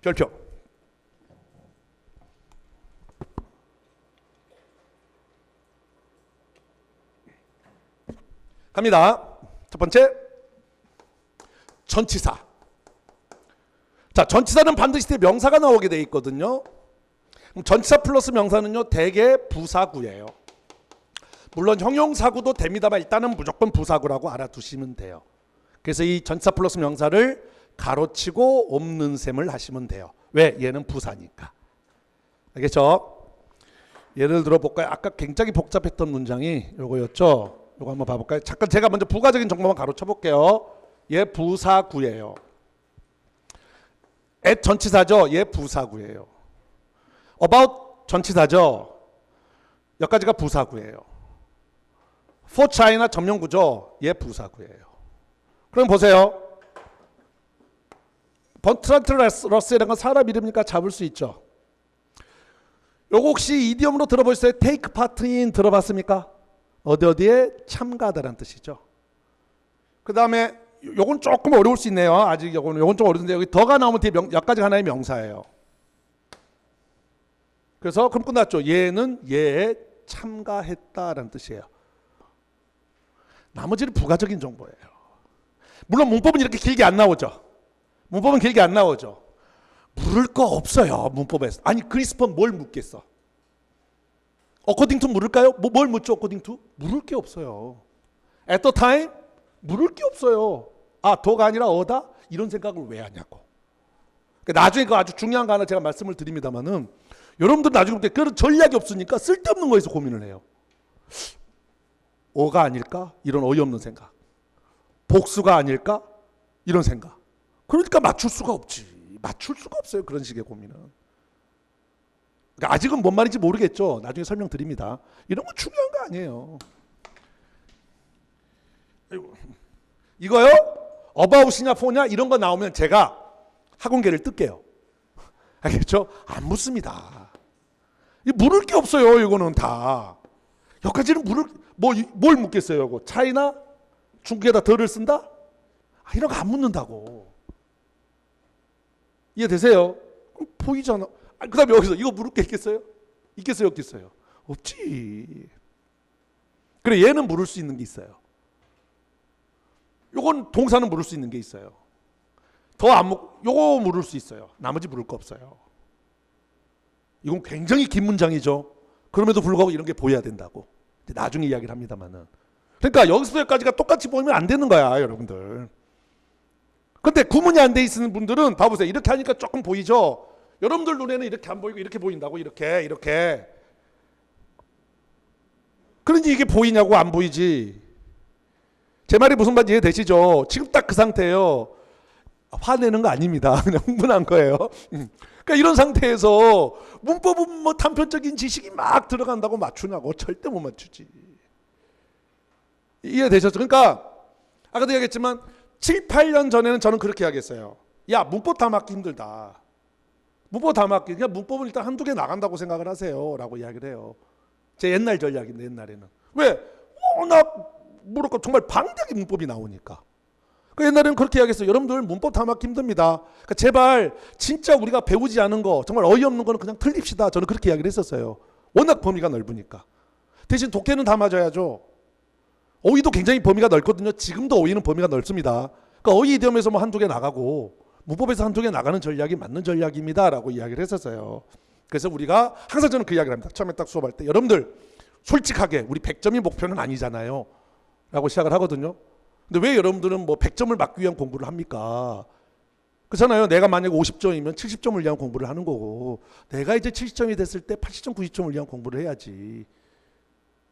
별표. 갑니다. 첫 번째, 전치사. 자, 전치사는 반드시 뒤에 명사가 나오게 돼 있거든요. 전치사 플러스 명사는요, 대개 부사구예요. 물론 형용사구도 됩니다만 일단은 무조건 부사구라고 알아두시면 돼요. 그래서 이 전치사 플러스 명사를 가로치고 없는 셈을 하시면 돼요. 왜? 얘는 부사니까. 알겠죠? 예를 들어 볼까요? 아까 굉장히 복잡했던 문장이 요거였죠. 요거 한번 봐볼까요? 잠깐 제가 먼저 부가적인 정보만 가로쳐 볼게요. 얘 부사구예요. at 전치사죠. 얘 부사구예요. about 전치사죠. 여기까지가 부사구예요. for China 점용구죠. 얘 부사구예요. 그럼 보세요. 버트란트 러셀이라는 건 사람 이름이니까 잡을 수 있죠. 요거 혹시 이디엄으로 들어보셨어요? take part in 들어봤습니까? 어디에 참가하다라는 뜻이죠. 그 다음에 요건 조금 어려울 수 있네요. 아직 요건 좀 어려운데 여기 더가 나오면 뒤에 여기까지 하나의 명사예요. 그래서 그럼 끝났죠. 얘는 얘에 참가했다라는 뜻이에요. 나머지는 부가적인 정보예요. 물론 문법은 이렇게 길게 안 나오죠. 문법은 길게 안 나오죠. 물을 거 없어요. 문법에서. 아니 크리스퍼는 뭘 묻겠어? according to 물을까요? 뭘 묻죠? according to? 물을 게 없어요. at the time? 물을 게 없어요. 아, 더가 아니라 어다? 이런 생각을 왜 하냐고. 그러니까 나중에 그 아주 중요한 거 하나 제가 말씀을 드립니다만은 여러분들 나중에 볼 때 그런 전략이 없으니까 쓸데없는 거에서 고민을 해요. 어가 아닐까? 이런 어이없는 생각. 복수가 아닐까? 이런 생각. 그러니까 맞출 수가 없지. 맞출 수가 없어요. 그런 식의 고민은. 그러니까 아직은 뭔 말인지 모르겠죠. 나중에 설명드립니다. 이런 건 중요한 거 아니에요. 이거요? about이냐 for냐 이런 거 나오면 제가 학원계를 뜰게요. 알겠죠? 안 묻습니다. 물을 게 없어요. 이거는 다. 여기까지는 뭘 묻겠어요? 이거 차이나 중국에다 더를 쓴다? 이런 거 안 묻는다고. 이해되세요? 보이잖아. 그 다음에 여기서 이거 물을 게 있겠어요? 있겠어요? 없겠어요? 없지. 그래 얘는 물을 수 있는 게 있어요. 요건 동사는 물을 수 있는 게 있어요. 더 안 묻고 요거 물을 수 있어요. 나머지 물을 거 없어요. 이건 굉장히 긴 문장이죠. 그럼에도 불구하고 이런 게 보여야 된다고. 나중에 이야기를 합니다만은. 그러니까 여기서 여기까지가 똑같이 보이면 안 되는 거야, 여러분들. 근데 구문이 안 돼 있는 분들은 봐보세요. 이렇게 하니까 조금 보이죠. 여러분들 눈에는 이렇게 안 보이고 이렇게 보인다고. 이렇게. 그런지 이게 보이냐고 안 보이지. 제 말이 무슨 말인지 이해되시죠? 지금 딱 그 상태예요. 화내는 거 아닙니다. 그냥 흥분한 거예요. 그러니까 이런 상태에서 문법은 뭐 단편적인 지식이 막 들어간다고 맞추냐고. 절대 못 맞추지. 이해되셨죠? 그러니까 아까도 얘기했지만 7, 8년 전에는 저는 그렇게 이야기했어요. 야, 문법 다 맞기 힘들다. 문법 다 맞기. 그냥 문법은 일단 한두 개 나간다고 생각을 하세요. 라고 이야기를 해요. 제 옛날 전략인데 옛날에는. 왜? 워낙 뭐랄까 정말 방대하게 문법이 나오니까. 그 옛날에는 그렇게 이야기했어요. 여러분들 문법 다 맞기 힘듭니다. 그러니까 제발 진짜 우리가 배우지 않은 거 정말 어이없는 거는 그냥 틀립시다. 저는 그렇게 이야기를 했었어요. 워낙 범위가 넓으니까. 대신 독해는 다 맞아야죠. 어휘도 굉장히 범위가 넓거든요. 지금도 어휘는 범위가 넓습니다. 그러니까 어휘 이디엄에서 뭐 한두 개 나가고 문법에서 한두 개 나가는 전략이 맞는 전략입니다. 라고 이야기를 했었어요. 그래서 우리가 항상 저는 그 이야기를 합니다. 처음에 딱 수업할 때 여러분들 솔직하게 우리 100점이 목표는 아니잖아요. 라고 시작을 하거든요. 근데 왜 여러분들은 뭐 100점을 맞기 위한 공부를 합니까? 그렇잖아요. 내가 만약에 50점이면 70점을 위한 공부를 하는 거고 내가 이제 70점이 됐을 때 80점, 90점을 위한 공부를 해야지.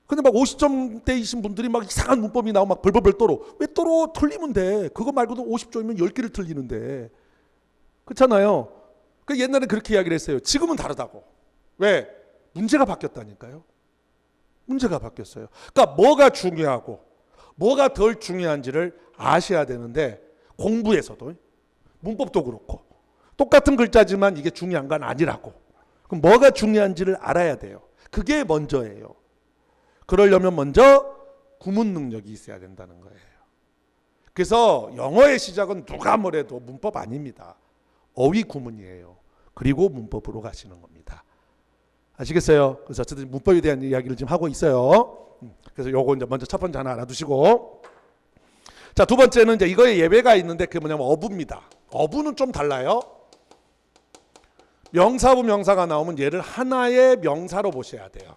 근데 막 50점대이신 분들이 막 이상한 문법이 나오고 막 벌벌벌 떨어. 왜 떨어? 틀리면 돼. 그거 말고도 50점이면 10개를 틀리는데. 그렇잖아요. 그 옛날에 그렇게 이야기를 했어요. 지금은 다르다고. 왜? 문제가 바뀌었다니까요. 문제가 바뀌었어요. 그러니까 뭐가 중요하고 뭐가 덜 중요한지를 아셔야 되는데 공부에서도 문법도 그렇고 똑같은 글자지만 이게 중요한 건 아니라고. 그럼 뭐가 중요한지를 알아야 돼요. 그게 먼저예요. 그러려면 먼저 구문 능력이 있어야 된다는 거예요. 그래서 영어의 시작은 누가 뭐래도 문법 아닙니다. 어휘 구문이에요. 그리고 문법으로 가시는 겁니다. 아시겠어요? 그래서 어쨌든 문법에 대한 이야기를 지금 하고 있어요. 그래서 요거 이제 먼저 첫 번째 하나 알아두시고, 자, 두 번째는 이제 이거에 예외가 있는데 그게 뭐냐면 어부입니다. 어부는 좀 달라요. 명사부 명사가 나오면 얘를 하나의 명사로 보셔야 돼요.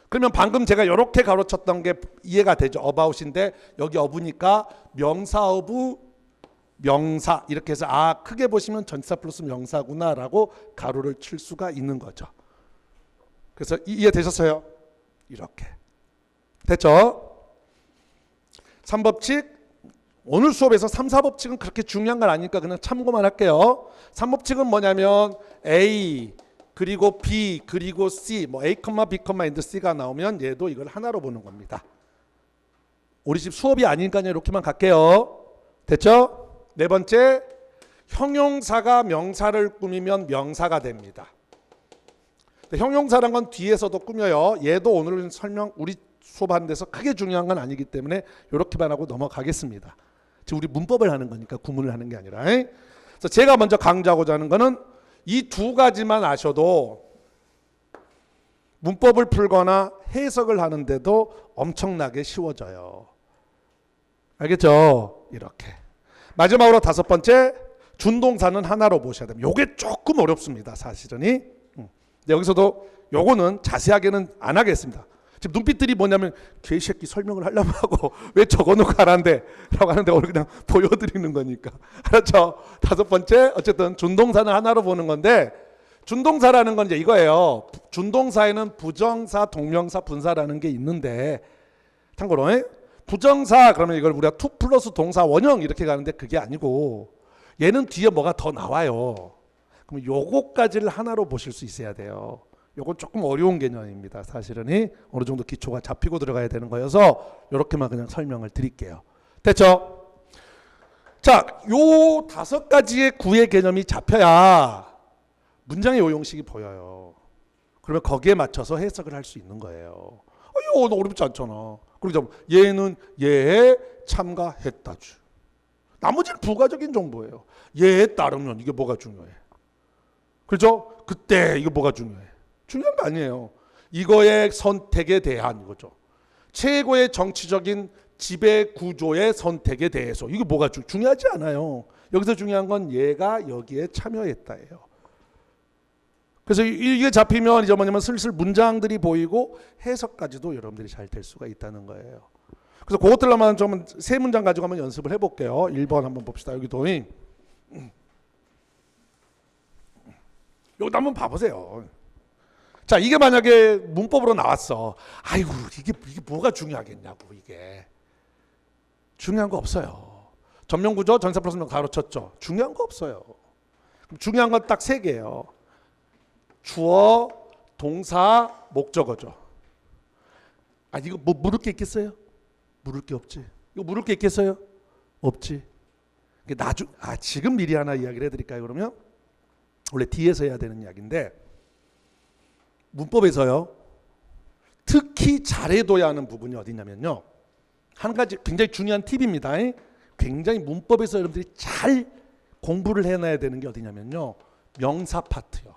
그러면 방금 제가 이렇게 가로쳤던 게 이해가 되죠. about인데 여기 어부니까 명사 어부 명사 이렇게 해서 아 크게 보시면 전치사 플러스 명사구나라고 가로를 칠 수가 있는 거죠. 그래서 이해되셨어요? 이렇게 됐죠? 3법칙 오늘 수업에서 3, 4법칙은 그렇게 중요한 건 아니니까 그냥 참고만 할게요. 3법칙은 뭐냐면 A 그리고 B 그리고 C 뭐 A, B, and C가 나오면 얘도 이걸 하나로 보는 겁니다. 우리 집 수업이 아니니까 이렇게만 갈게요. 됐죠? 네 번째, 형용사가 명사를 꾸미면 명사가 됩니다. 형용사란 건 뒤에서도 꾸며요. 얘도 오늘 설명 우리 수업하는 데서 크게 중요한 건 아니기 때문에 이렇게만 하고 넘어가겠습니다. 지금 우리 문법을 하는 거니까 구문을 하는 게 아니라. 그래서 제가 먼저 강조하고자 하는 거는 이 두 가지만 아셔도 문법을 풀거나 해석을 하는데도 엄청나게 쉬워져요. 알겠죠? 이렇게. 마지막으로 다섯 번째, 준동사는 하나로 보셔야 됩니다. 요게 조금 어렵습니다. 사실은. 여기서도 요거는 자세하게는 안 하겠습니다. 지금 눈빛들이 뭐냐면 개새끼 설명을 하려고 하고 왜 적어놓고 하란데 라고 하는데 오늘 그냥 보여드리는 거니까. 알았죠? 다섯 번째, 어쨌든 준동사는 하나로 보는 건데 준동사라는 건 이제 이거예요. 준동사에는 부정사, 동명사, 분사라는 게 있는데 참고로 부정사 그러면 이걸 우리가 투 플러스 동사 원형 이렇게 가는데 그게 아니고 얘는 뒤에 뭐가 더 나와요. 그럼 요거까지를 하나로 보실 수 있어야 돼요. 요건 조금 어려운 개념입니다. 사실은 어느 정도 기초가 잡히고 들어가야 되는 거여서 이렇게만 그냥 설명을 드릴게요. 됐죠? 자, 요 다섯 가지의 구의 개념이 잡혀야 문장의 요용식이 보여요. 그러면 거기에 맞춰서 해석을 할 수 있는 거예요. 이거 어렵지 않잖아. 그리고 얘는 얘에 참가했다주. 나머지는 부가적인 정보예요. 얘에 따르면 이게 뭐가 중요해? 그렇죠? 그때 이게 뭐가 중요해? 중요한 거 아니에요. 이거의 선택에 대한 이거죠. 최고의 정치적인 지배 구조의 선택에 대해서 이게 뭐가 중요하지 않아요. 여기서 중요한 건 얘가 여기에 참여했다예요. 그래서 이게 잡히면 이제 뭐냐면 슬슬 문장들이 보이고 해석까지도 여러분들이 잘 될 수가 있다는 거예요. 그래서 그것들만 좀 세 문장 가지고 한번 연습을 해볼게요. 1번 한번 봅시다. 여기도 여기도 한번 봐보세요. 자, 이게 만약에 문법으로 나왔어. 아이고 이게 뭐가 중요하겠냐고. 이게 중요한 거 없어요. 전명구조 전사 플러스 명 가로쳤죠. 중요한 거 없어요. 그럼 중요한 건 딱 세 개예요. 주어, 동사, 목적어죠. 아 이거 뭐 물을 게 있겠어요? 물을 게 없지. 이거 물을 게 있겠어요? 없지. 지금 미리 하나 이야기를 해드릴까요? 그러면 원래 뒤에서 해야 되는 이야기인데 문법에서요 특히 잘해둬야 하는 부분이 어디냐면요. 한 가지 굉장히 중요한 팁입니다. 굉장히 문법에서 여러분들이 잘 공부를 해놔야 되는 게 어디냐면요. 명사 파트요.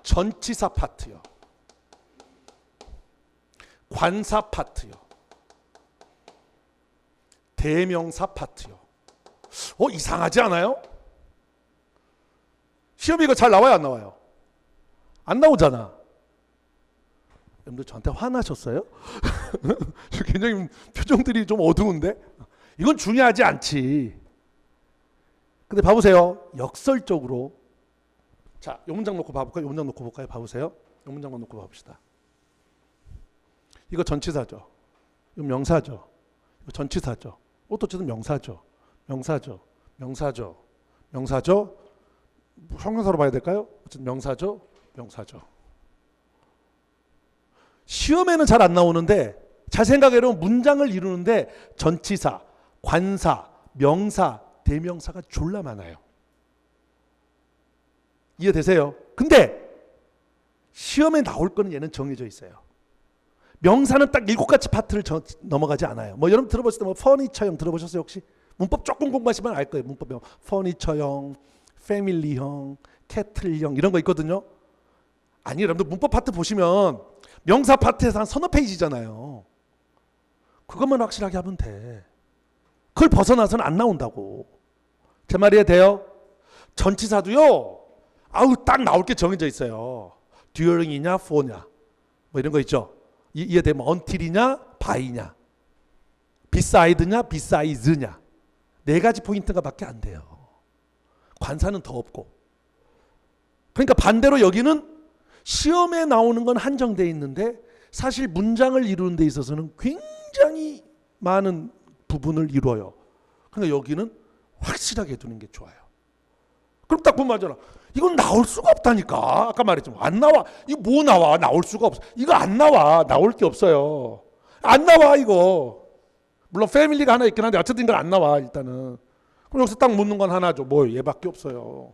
전치사 파트요. 관사 파트요. 대명사 파트요. 이상하지 않아요? 시험에 이거 잘 나와요, 안 나와요? 안 나오잖아. 여러분들 저한테 화나셨어요? 굉장히 표정들이 좀 어두운데? 이건 중요하지 않지. 근데 봐보세요. 역설적으로. 자, 요 문장 놓고 봐볼까요? 요 문장 놓고 볼까요? 봐보세요. 요 문장만 놓고 봐봅시다. 이거 전치사죠. 이거 명사죠. 이거 전치사죠. 어쨌든 명사죠. 명사죠. 명사죠. 명사죠. 형용사로 봐야 될까요? 어쨌든 명사죠. 명사죠. 시험에는 잘 안 나오는데 잘 생각해보면 문장을 이루는데 전치사, 관사, 명사, 대명사가 졸라 많아요. 이해되세요? 근데 시험에 나올 거는 얘는 정해져 있어요. 명사는 딱 7가지 파트를 넘어가지 않아요. 뭐 여러분 들어보실 때 뭐 퍼니처형 들어보셨어요 혹시? 문법 조금 공부하시면 알 거예요. 문법형, 퍼니처형, 패밀리형, 캐틀형 이런 거 있거든요. 아니 여러분들 문법 파트 보시면 명사 파트에서 한 서너 페이지잖아요. 그것만 확실하게 하면 돼. 그걸 벗어나서는 안 나온다고. 제 말이 돼요? 전치사도요. 딱 나올 게 정해져 있어요. during이냐, for냐, 뭐 이런 거 있죠. 이해되면 until이냐, by냐, beside냐, besides냐. 4가지 포인트가 밖에 안 돼요. 관사는 더 없고. 그러니까 반대로 여기는 시험에 나오는 건 한정되어 있는데 사실 문장을 이루는 데 있어서는 굉장히 많은 부분을 이루어요. 그러니까 여기는 확실하게 두는 게 좋아요. 그럼 딱 보면 맞잖아. 이건 나올 수가 없다니까. 아까 말했지만 안 나와. 이거 뭐 나와? 나올 수가 없어. 이거 안 나와. 나올 게 없어요. 안 나와 이거. 물론 패밀리가 하나 있긴 한데 어쨌든 이건 안 나와 일단은. 그럼 여기서 딱 묻는 건 하나죠. 뭐 얘밖에 없어요.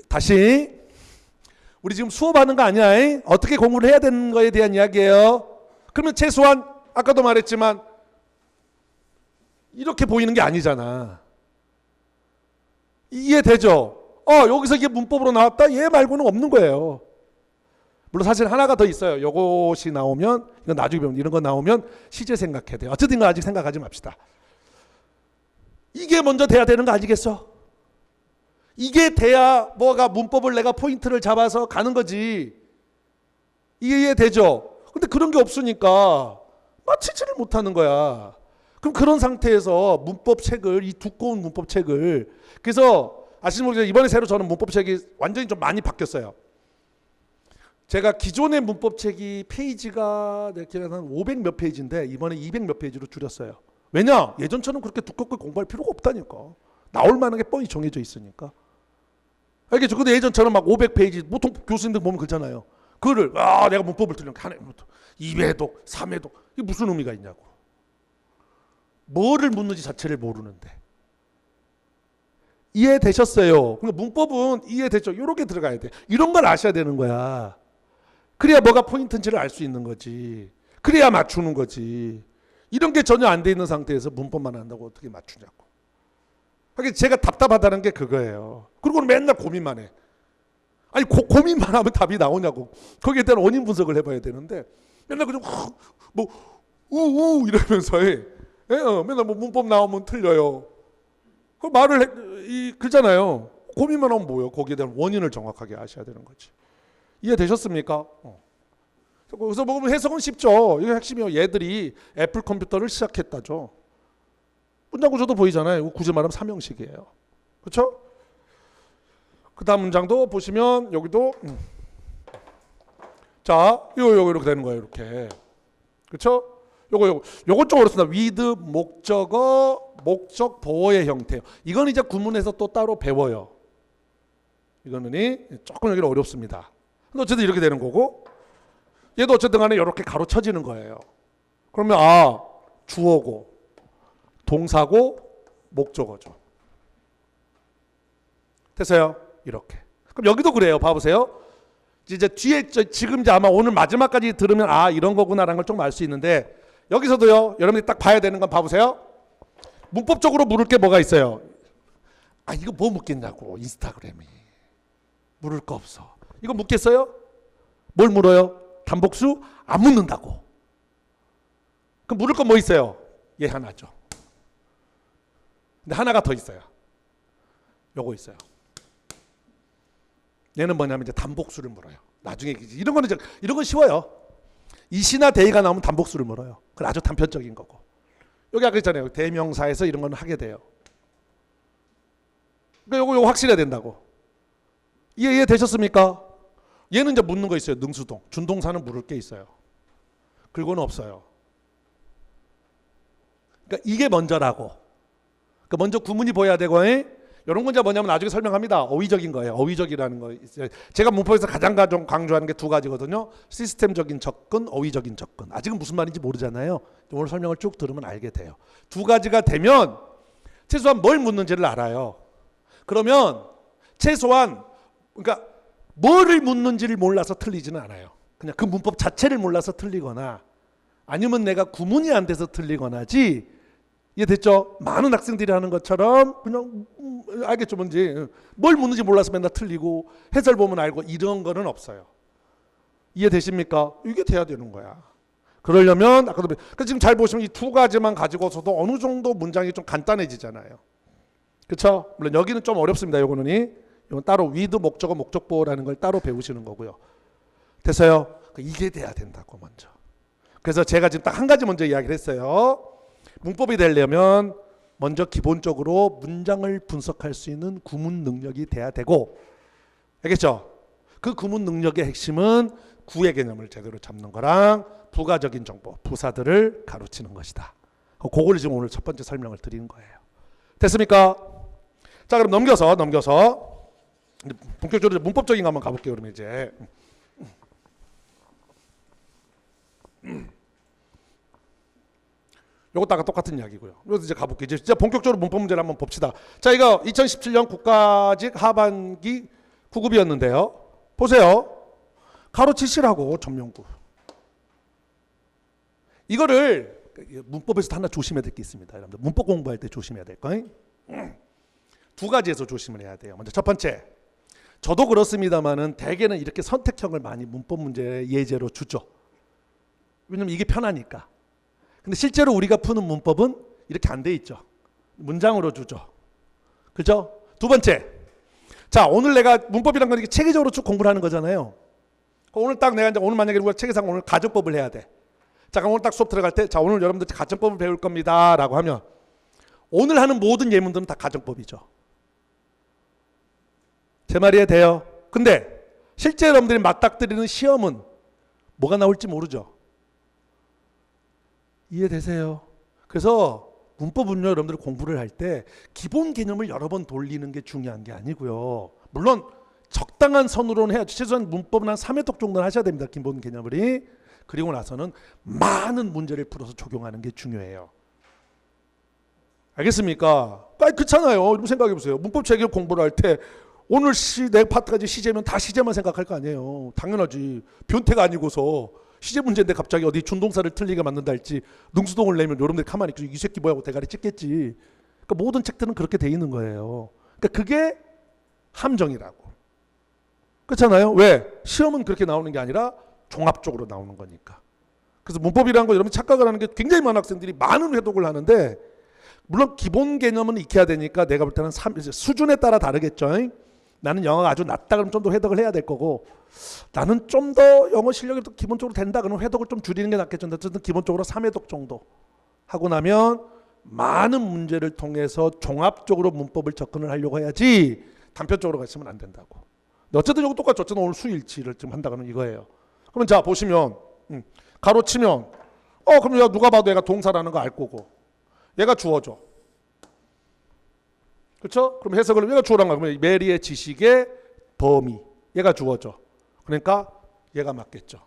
다시 우리 지금 수업하는 거 아니야? 어떻게 공부를 해야 되는 거에 대한 이야기예요. 그러면 최소한 아까도 말했지만 이렇게 보이는 게 아니잖아. 이해되죠? 여기서 이게 문법으로 나왔다? 얘 말고는 없는 거예요. 물론 사실 하나가 더 있어요. 요것이 나오면 이건 나중에 배우면 이런 거 나오면 시제 생각해야 돼요. 어쨌든 이건 아직 생각하지 맙시다. 이게 먼저 돼야 되는 거 아니겠어? 이게 돼야 뭐가 문법을 내가 포인트를 잡아서 가는 거지. 이해되죠? 근데 그런 게 없으니까 맞히지를 못하는 거야. 그럼 그런 상태에서 문법책을, 이 두꺼운 문법책을, 그래서 아시는 분들 이번에 새로 저는 문법책이 완전히 좀 많이 바뀌었어요. 제가 기존의 문법책이 페이지가 한 500 몇 페이지인데 이번에 200 몇 페이지로 줄였어요. 왜냐? 예전처럼 그렇게 두껍게 공부할 필요가 없다니까. 나올 만한 게 뻔히 정해져 있으니까. 알겠죠? 근데 예전처럼 막 500페이지, 보통 교수님들 보면 그러잖아요. 그거를, 내가 문법을 틀려니까 하나, 2회독, 3회독. 이게 무슨 의미가 있냐고. 뭐를 묻는지 자체를 모르는데. 이해되셨어요? 그러니까 문법은 이해됐죠? 이렇게 들어가야 돼. 이런 걸 아셔야 되는 거야. 그래야 뭐가 포인트인지를 알 수 있는 거지. 그래야 맞추는 거지. 이런 게 전혀 안 돼 있는 상태에서 문법만 한다고 어떻게 맞추냐고. 그러니까 제가 답답하다는 게 그거예요. 그리고 맨날 고민만 해. 아니 고민만 하면 답이 나오냐고. 거기에 대한 원인 분석을 해봐야 되는데 맨날 그냥 뭐 우우 이러면서 해. 맨날 뭐 문법 나오면 틀려요. 그 말을 그러잖아요. 고민만 하면 뭐예요? 거기에 대한 원인을 정확하게 아셔야 되는 거지. 이해되셨습니까? 그래서 보면 해석은 쉽죠. 이게 핵심이에요. 얘들이 애플 컴퓨터를 시작했다죠. 문장 구조도 보이잖아요. 굳이 말하면 삼형식이에요. 그렇죠? 그 다음 문장도 보시면 여기도 자, 요거 이렇게 되는 거예요. 이렇게. 그렇죠? 요건 좀 어렵습니다. with 목적어, 목적 보어의 형태요. 이건 이제 구문에서 또 따로 배워요. 이거는 조금 여기는 어렵습니다. 근데 어쨌든 이렇게 되는 거고, 얘도 어쨌든 간에 이렇게 가로쳐지는 거예요. 그러면 주어고, 동사고, 목적어죠. 됐어요? 이렇게. 그럼 여기도 그래요. 봐보세요. 이제 뒤에 지금 이제 아마 오늘 마지막까지 들으면 아 이런 거구나라는 걸 좀 알 수 있는데 여기서도요. 여러분들이 딱 봐야 되는 건 봐보세요. 문법적으로 물을 게 뭐가 있어요. 아 이거 뭐 묻겠냐고. 인스타그램이 물을 거 없어. 이거 묻겠어요? 뭘 물어요? 단복수? 안 묻는다고. 그럼 물을 건 뭐 있어요? 얘 하나죠. 근데 하나가 더 있어요. 요거 있어요. 얘는 뭐냐면 이제 단복수를 물어요. 나중에 이런 거는 이런 건 쉬워요. 이시나 대이가 나오면 단복수를 물어요. 그건 아주 단편적인 거고. 여기 아까 있잖아요. 대명사에서 이런 건 하게 돼요. 그러니까 요거 확실해야 된다고. 이해 되셨습니까? 얘는 이제 묻는 거 있어요. 능수동. 준동사는 물을 게 있어요. 글고는 없어요. 그러니까 이게 먼저라고. 그러니까 먼저 구문이 보여야 되고, 이런 건 이제 뭐냐면 나중에 설명합니다. 어휘적인 거예요. 어휘적이라는 거. 제가 문법에서 가장 강조하는 게 두 가지거든요. 시스템적인 접근, 어휘적인 접근. 아직은 무슨 말인지 모르잖아요. 오늘 설명을 쭉 들으면 알게 돼요. 두 가지가 되면 최소한 뭘 묻는지를 알아요. 그러면 최소한 그러니까 뭐를 묻는지를 몰라서 틀리지는 않아요. 그냥 그 문법 자체를 몰라서 틀리거나 아니면 내가 구문이 안 돼서 틀리거나지. 이해됐죠? 많은 학생들이 하는 것처럼 그냥 알겠죠 뭔지. 뭘 묻는지 몰라서 맨날 틀리고 해설 보면 알고 이런 거는 없어요. 이해되십니까? 이게 돼야 되는 거야. 그러려면 아까도 그러니까 지금 잘 보시면 이 두 가지만 가지고서도 어느 정도 문장이 좀 간단해지잖아요. 그렇죠? 물론 여기는 좀 어렵습니다. 이거는 따로 with 목적어 목적보호라는 걸 따로 배우시는 거고요. 됐어요? 이게 돼야 된다고 먼저. 그래서 제가 지금 딱 한 가지 먼저 이야기를 했어요. 문법이 되려면 먼저 기본적으로 문장을 분석할 수 있는 구문 능력이 돼야 되고, 알겠죠? 그 구문 능력의 핵심은 구의 개념을 제대로 잡는 거랑 부가적인 정보, 부사들을 가르치는 것이다. 그거를 지금 오늘 첫 번째 설명을 드리는 거예요. 됐습니까? 자, 그럼 넘겨서 본격적으로 문법적인 거 한번 가볼게요. 그러면 이제 요것도 똑같은 이야기고요. 그래서 이제 가볼게요. 이제 진짜 본격적으로 문법 문제를 한번 봅시다. 자, 이거 2017년 국가직 하반기 9급이었는데요. 보세요. 가로치시라고 점용구. 이거를 문법에서도 하나 조심해야 될 게 있습니다. 여러분들 문법 공부할 때 조심해야 될 거. 두 가지에서 조심을 해야 돼요. 먼저 첫 번째. 저도 그렇습니다만은 대개는 이렇게 선택형을 많이 문법 문제 예제로 주죠. 왜냐면 이게 편하니까. 근데 실제로 우리가 푸는 문법은 이렇게 안 돼 있죠. 문장으로 주죠. 그죠? 두 번째. 자, 오늘 내가 문법이란 건 이렇게 체계적으로 쭉 공부를 하는 거잖아요. 오늘 딱 내가 이제 오늘 만약에 우리가 체계상 오늘 가정법을 해야 돼. 자, 그럼 오늘 딱 수업 들어갈 때 자, 오늘 여러분들 가정법을 배울 겁니다. 라고 하면 오늘 하는 모든 예문들은 다 가정법이죠. 제 말이 돼요. 근데 실제 여러분들이 맞닥뜨리는 시험은 뭐가 나올지 모르죠. 이해되세요? 그래서 문법은요, 여러분들 공부를 할 때 기본 개념을 여러 번 돌리는 게 중요한 게 아니고요. 물론 적당한 선으로는 해야죠. 최소한 문법은 한 3회독 정도는 하셔야 됩니다. 기본 개념을. 그리고 나서는 많은 문제를 풀어서 적용하는 게 중요해요. 알겠습니까? 그렇잖아요. 여러분 생각해 보세요. 문법 체계 공부를 할 때 오늘 내 파트까지 시제면 다 시제만 생각할 거 아니에요. 당연하지. 변태가 아니고서 시제 문제인데 갑자기 어디 준동사를 틀리게 만든다 할지 능수동을 내면 여러분들이 가만히 있고 이 새끼 뭐야 하고 대가리 찍겠지. 그러니까 모든 책들은 그렇게 돼 있는 거예요. 그러니까 그게 함정이라고. 그렇잖아요. 왜? 시험은 그렇게 나오는 게 아니라 종합적으로 나오는 거니까. 그래서 문법이라는 거 여러분 착각을 하는 게 굉장히 많은 학생들이 많은 회독을 하는데 물론 기본 개념은 익혀야 되니까 내가 볼 때는 수준에 따라 다르겠죠. 나는 영어가 아주 낮다 그러면 좀 더 회독을 해야 될 거고 나는 좀 더 영어 실력이 기본적으로 된다 그러면 회독을 좀 줄이는 게 낫겠죠. 어쨌든 기본적으로 3회독 정도 하고 나면 많은 문제를 통해서 종합적으로 문법을 접근을 하려고 해야지 단편적으로 갔으면 안 된다고. 어쨌든 이거 똑같죠. 어쨌든 오늘 수일치를 지금 한다 그러면 이거예요. 그러면 자 보시면 가로치면 그럼 누가 봐도 얘가 동사라는 거 알 거고 얘가 주어져. 그렇죠? 그럼 해석을 얘가 주어란 거야. 그러면 메리의 지식의 범위 얘가 주어져. 그러니까 얘가 맞겠죠.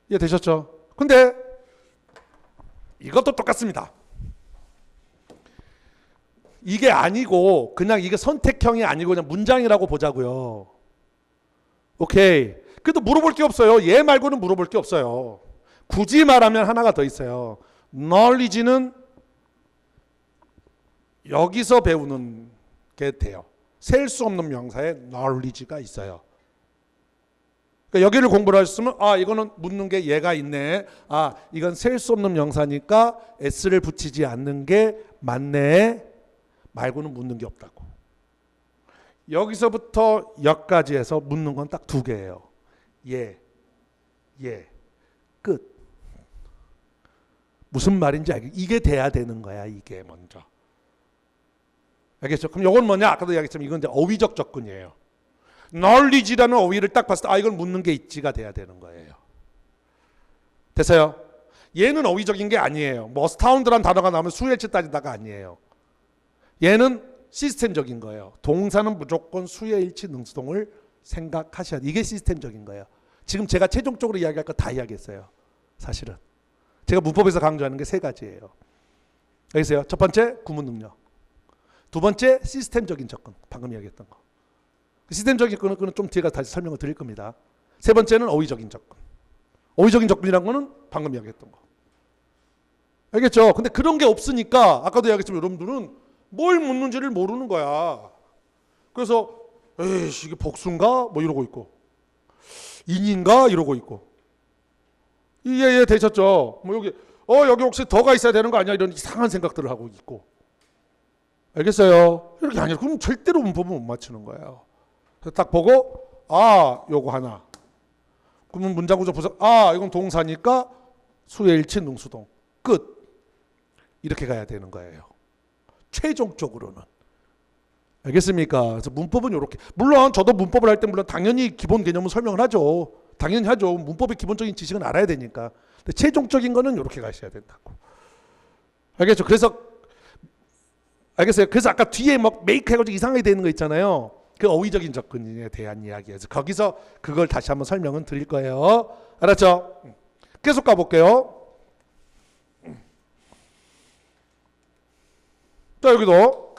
이해 되셨죠? 근데 이것도 똑같습니다. 이게 아니고 그냥 이게 선택형이 아니고 그냥 문장이라고 보자고요. 오케이. 그래도 물어볼 게 없어요. 얘 말고는 물어볼 게 없어요. 굳이 말하면 하나가 더 있어요. knowledge는 여기서 배우는 게 돼요. 셀 수 없는 명사에 knowledge가 있어요. 그러니까 여기를 공부를 하셨으면 이거는 묻는 게 얘가 있네. 이건 셀 수 없는 명사니까 s를 붙이지 않는 게 맞네. 말고는 묻는 게 없다고. 여기서부터 여기까지 해서 묻는 건 딱 두 개예요. 얘, 끝. 무슨 말인지 알겠죠? 이게 돼야 되는 거야. 이게 먼저. 알겠죠? 그럼 이건 뭐냐? 아까도 이야기했지만 이건 이제 어휘적 접근이에요. knowledge라는 어휘를 딱 봤을 때 이건 묻는 게 있지가 돼야 되는 거예요. 됐어요? 얘는 어휘적인 게 아니에요. 뭐 astound란 단어가 나오면 수일치 따지다가 아니에요. 얘는 시스템적인 거예요. 동사는 무조건 수예일치 능수동을 생각하셔야 돼요. 이게 시스템적인 거예요. 지금 제가 최종적으로 이야기할 거 다 이야기했어요. 사실은. 제가 문법에서 강조하는 게 세 가지예요. 알겠어요? 첫 번째, 구문 능력. 두 번째, 시스템적인 접근. 방금 이야기했던 거. 시스템적인 접근은 좀 뒤에 가서 다시 설명을 드릴 겁니다. 세 번째는 어휘적인 접근. 어휘적인 접근이라는 거는 방금 이야기했던 거. 알겠죠? 근데 그런 게 없으니까 아까도 이야기했지만 여러분들은 뭘 묻는지를 모르는 거야. 그래서 에이씨 이게 복수인가? 뭐 이러고 있고 인인가? 이러고 있고 이해 되셨죠? 뭐 여기 혹시 더가 있어야 되는 거 아니야? 이런 이상한 생각들을 하고 있고 알겠어요? 이렇게 아니야. 그럼 절대로 문법은 못 맞추는 거예요. 그래서 딱 보고 요거 하나 그러면 문장 구조 분석 이건 동사니까 수예일치 능수동 끝 이렇게 가야 되는 거예요. 최종적으로는. 알겠습니까? 그래서 문법은 이렇게. 물론 저도 문법을 할 때 물론 당연히 기본 개념은 설명을 하죠. 당연히 하죠. 문법의 기본적인 지식은 알아야 되니까. 근데 최종적인 거는 이렇게 가셔야 된다고. 알겠죠? 그래서 알겠어요? 그래서 아까 뒤에 막 메이크 해가지고 이상하게 되는 거 있잖아요. 그 어휘적인 접근에 대한 이야기에서 거기서 그걸 다시 한번 설명은 드릴 거예요. 알았죠? 계속 가볼게요. 자 여기도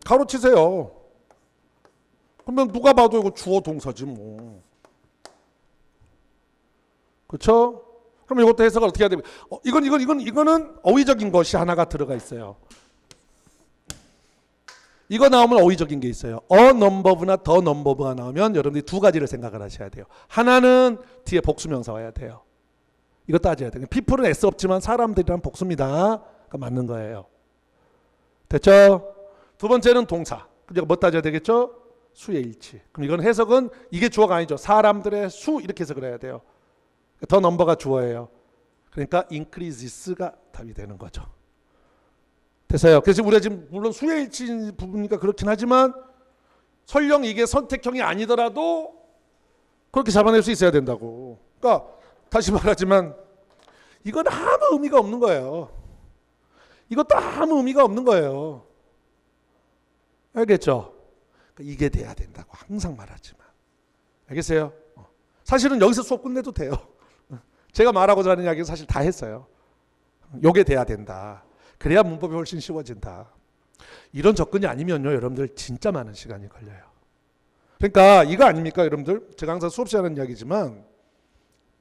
가로 치세요. 그러면 누가 봐도 이거 주어 동사지 뭐. 그렇죠? 그럼 이것도 해석을 어떻게 해야 됩니까? 이거는 어휘적인 것이 하나가 들어가 있어요. 이거 나오면 어휘적인 게 있어요. 넘버브나 더 넘버브가 나오면 여러분들이 두 가지를 생각을 하셔야 돼요. 하나는 뒤에 복수명사 와야 돼요. 이거 따져야 돼요. people은 S 없지만 사람들이란 복수입니다. 그러니까 맞는 거예요. 됐죠? 두 번째는 동사. 그럼 뭐 따져야 되겠죠? 수의 일치. 그럼 이건 해석은 이게 주어가 아니죠. 사람들의 수 이렇게 해석을 해야 돼요. 더 넘버가 주어예요. 그러니까 increases가 답이 되는 거죠. 됐어요. 그래서 우리가 지금 물론 수의 일치 부분이니까 그렇긴 하지만 설령 이게 선택형이 아니더라도 그렇게 잡아낼 수 있어야 된다고. 그러니까 다시 말하지만 이건 아무 의미가 없는 거예요. 이것도 아무 의미가 없는 거예요. 알겠죠? 그러니까 이게 돼야 된다고 항상 말하지만. 알겠어요? 사실은 여기서 수업 끝내도 돼요. 제가 말하고자 하는 이야기는 사실 다 했어요. 요게 돼야 된다. 그래야 문법이 훨씬 쉬워진다. 이런 접근이 아니면요, 여러분들 진짜 많은 시간이 걸려요. 그러니까 이거 아닙니까, 여러분들? 제가 항상 수업 시간에 하는 이야기지만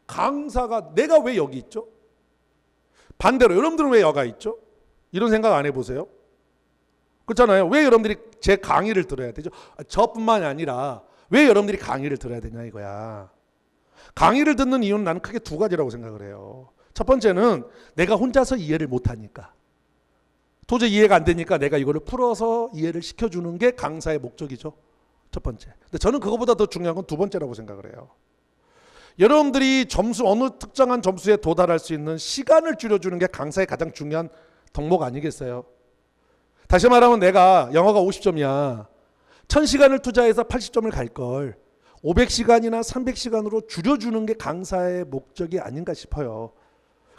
강사가 내가 왜 여기 있죠? 반대로 여러분들은 왜 여가 있죠? 이런 생각 안 해보세요? 그렇잖아요. 왜 여러분들이 제 강의를 들어야 되죠? 저뿐만이 아니라 왜 여러분들이 강의를 들어야 되냐 이거야. 강의를 듣는 이유는 나는 크게 두 가지라고 생각을 해요. 첫 번째는 내가 혼자서 이해를 못하니까. 도저히 이해가 안 되니까 내가 이거를 풀어서 이해를 시켜주는 게 강사의 목적이죠. 첫 번째. 근데 저는 그거보다 더 중요한 건 두 번째라고 생각을 해요. 여러분들이 어느 특정한 점수에 도달할 수 있는 시간을 줄여주는 게 강사의 가장 중요한 덕목 아니겠어요? 다시 말하면 내가 영어가 50점이야. 1000시간을 투자해서 80점을 갈 걸 500시간이나 300시간으로 줄여주는 게 강사의 목적이 아닌가 싶어요.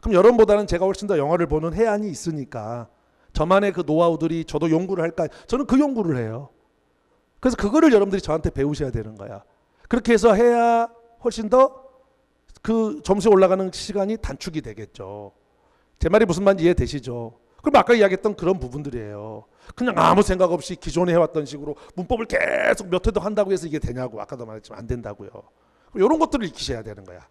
그럼 여러분보다는 제가 훨씬 더 영어를 보는 해안이 있으니까 저만의 그 노하우들이 저도 연구를 할까? 저는 그 연구를 해요. 그래서 그거를 여러분들이 저한테 배우셔야 되는 거야. 그렇게 해서 해야 훨씬 더 그 점수에 올라가는 시간이 단축이 되겠죠. 제 말이 무슨 말인지 이해되시죠? 그럼 아까 이야기했던 그런 부분들이에요. 그냥 아무 생각 없이 기존에 해왔던 식으로 문법을 계속 몇 회도 한다고 해서 이게 되냐고. 아까도 말했지만 안 된다고요. 이런 것들을 익히셔야 되는 거야.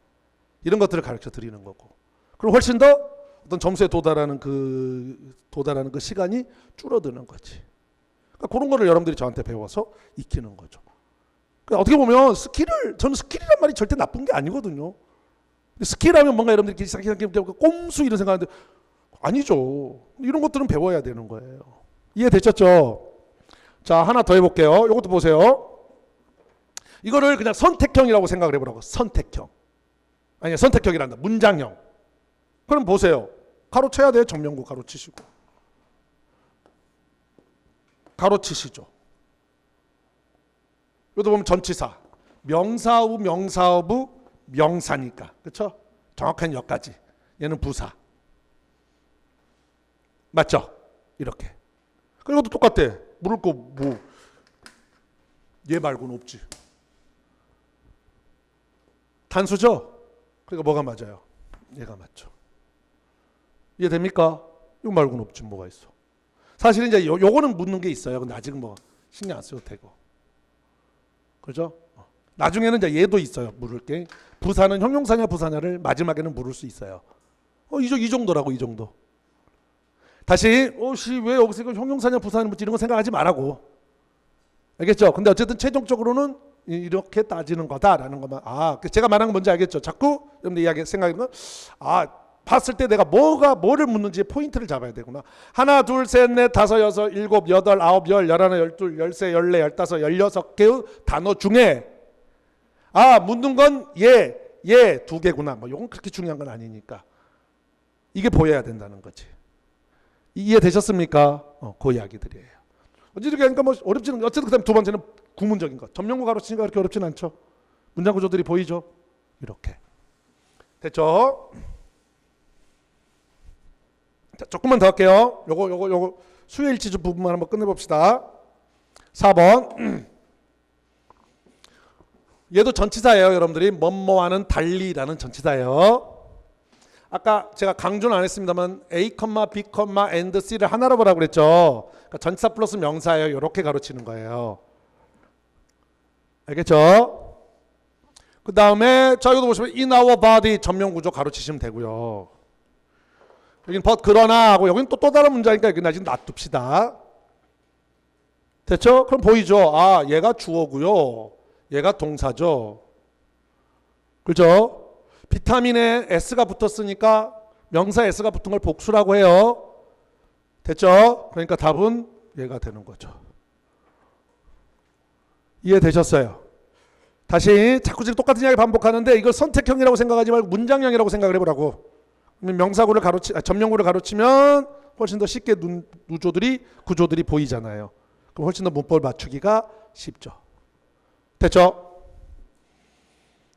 이런 것들을 가르쳐 드리는 거고. 그럼 훨씬 더 어떤 점수에 도달하는 그 시간이 줄어드는 거지. 그러니까 그런 거를 여러분들이 저한테 배워서 익히는 거죠. 그러니까 어떻게 보면 저는 스킬이란 말이 절대 나쁜 게 아니거든요. 스킬하면 뭔가 여러분들이 꼼수 이런 생각하는데 아니죠. 이런 것들은 배워야 되는 거예요. 이해되셨죠? 자, 하나 더 해볼게요. 이것도 보세요. 이거를 그냥 선택형이라고 생각을 해보라고. 선택형. 아니, 선택형이란다. 문장형. 그럼 보세요. 가로쳐야 돼요. 정명구 가로치시고. 가로치시죠. 여기도 보면 전치사. 명사우 명사어부 명사니까. 그렇죠? 정확한 여기까지. 얘는 부사. 맞죠? 이렇게. 그리고 또 똑같아. 물을 거 뭐. 얘 말고는 없지. 단수죠? 그러니까 뭐가 맞아요? 얘가 맞죠. 이해됩니까? 이거 말고는 없지 뭐가 있어. 사실은 이제 요거는 묻는 게 있어요. 근데 아직 뭐 신경 안 써도 되고. 그렇죠? 나중에는 이제 얘도 있어요. 물을 게. 부사는 형용사냐 부사냐를 마지막에는 물을 수 있어요. 이 정도라고 이 정도. 다시 왜 여기서 형용사냐 부사냐 묻지 이런 거 생각하지 말라고. 알겠죠? 근데 어쨌든 최종적으로는 이렇게 따지는 거다라는 것만. 제가 말한 건 뭔지 알겠죠? 자꾸 여러분들 이야기 생각하는 건 봤을 때 내가 뭐를 묻는지 포인트를 잡아야 되구나. 하나, 둘, 셋, 넷, 다섯, 여섯, 일곱, 여덟, 아홉, 열, 열하나, 열둘, 열세, 열네, 열다섯, 열여섯 개의 단어 중에 묻는 건 얘 두 개구나. 뭐 이건 그렇게 중요한 건 아니니까. 이게 보여야 된다는 거지. 이해되셨습니까? 그 이야기들이에요. 어쨌든 그러니까 뭐 어렵지는 어쨌든 그다음 두 번째는 구문적인 것. 점령구 가로치니까 그렇게 어렵진 않죠. 문장 구조들이 보이죠? 이렇게. 됐죠? 자, 조금만 더 할게요. 요거 수요일치주 부분만 한번 끝내봅시다. 4번. 얘도 전치사예요. 여러분들이 뭐뭐와는 달리라는 전치사예요. 아까 제가 강조는 안 했습니다만 A, B, and C를 하나로 보라고 그랬죠. 그러니까 전치사 플러스 명사예요. 이렇게 가로치는 거예요. 알겠죠? 그 다음에 자 이것도 보시면 in our body 전명구조 가로치시면 되고요. 여긴 but 그러나 하고 여긴 또 다른 문장이니까 여기 아직 놔둡시다. 됐죠? 그럼 보이죠? 얘가 주어고요. 얘가 동사죠. 그죠? 비타민에 S가 붙었으니까 명사 S가 붙은 걸 복수라고 해요. 됐죠? 그러니까 답은 얘가 되는 거죠. 이해되셨어요? 다시 자꾸 지금 똑같은 이야기 반복하는데 이걸 선택형이라고 생각하지 말고 문장형이라고 생각을 해보라고. 명사구를 점령구를 가로치면 훨씬 더 쉽게 구조들이 보이잖아요. 그럼 훨씬 더 문법을 맞추기가 쉽죠. 됐죠?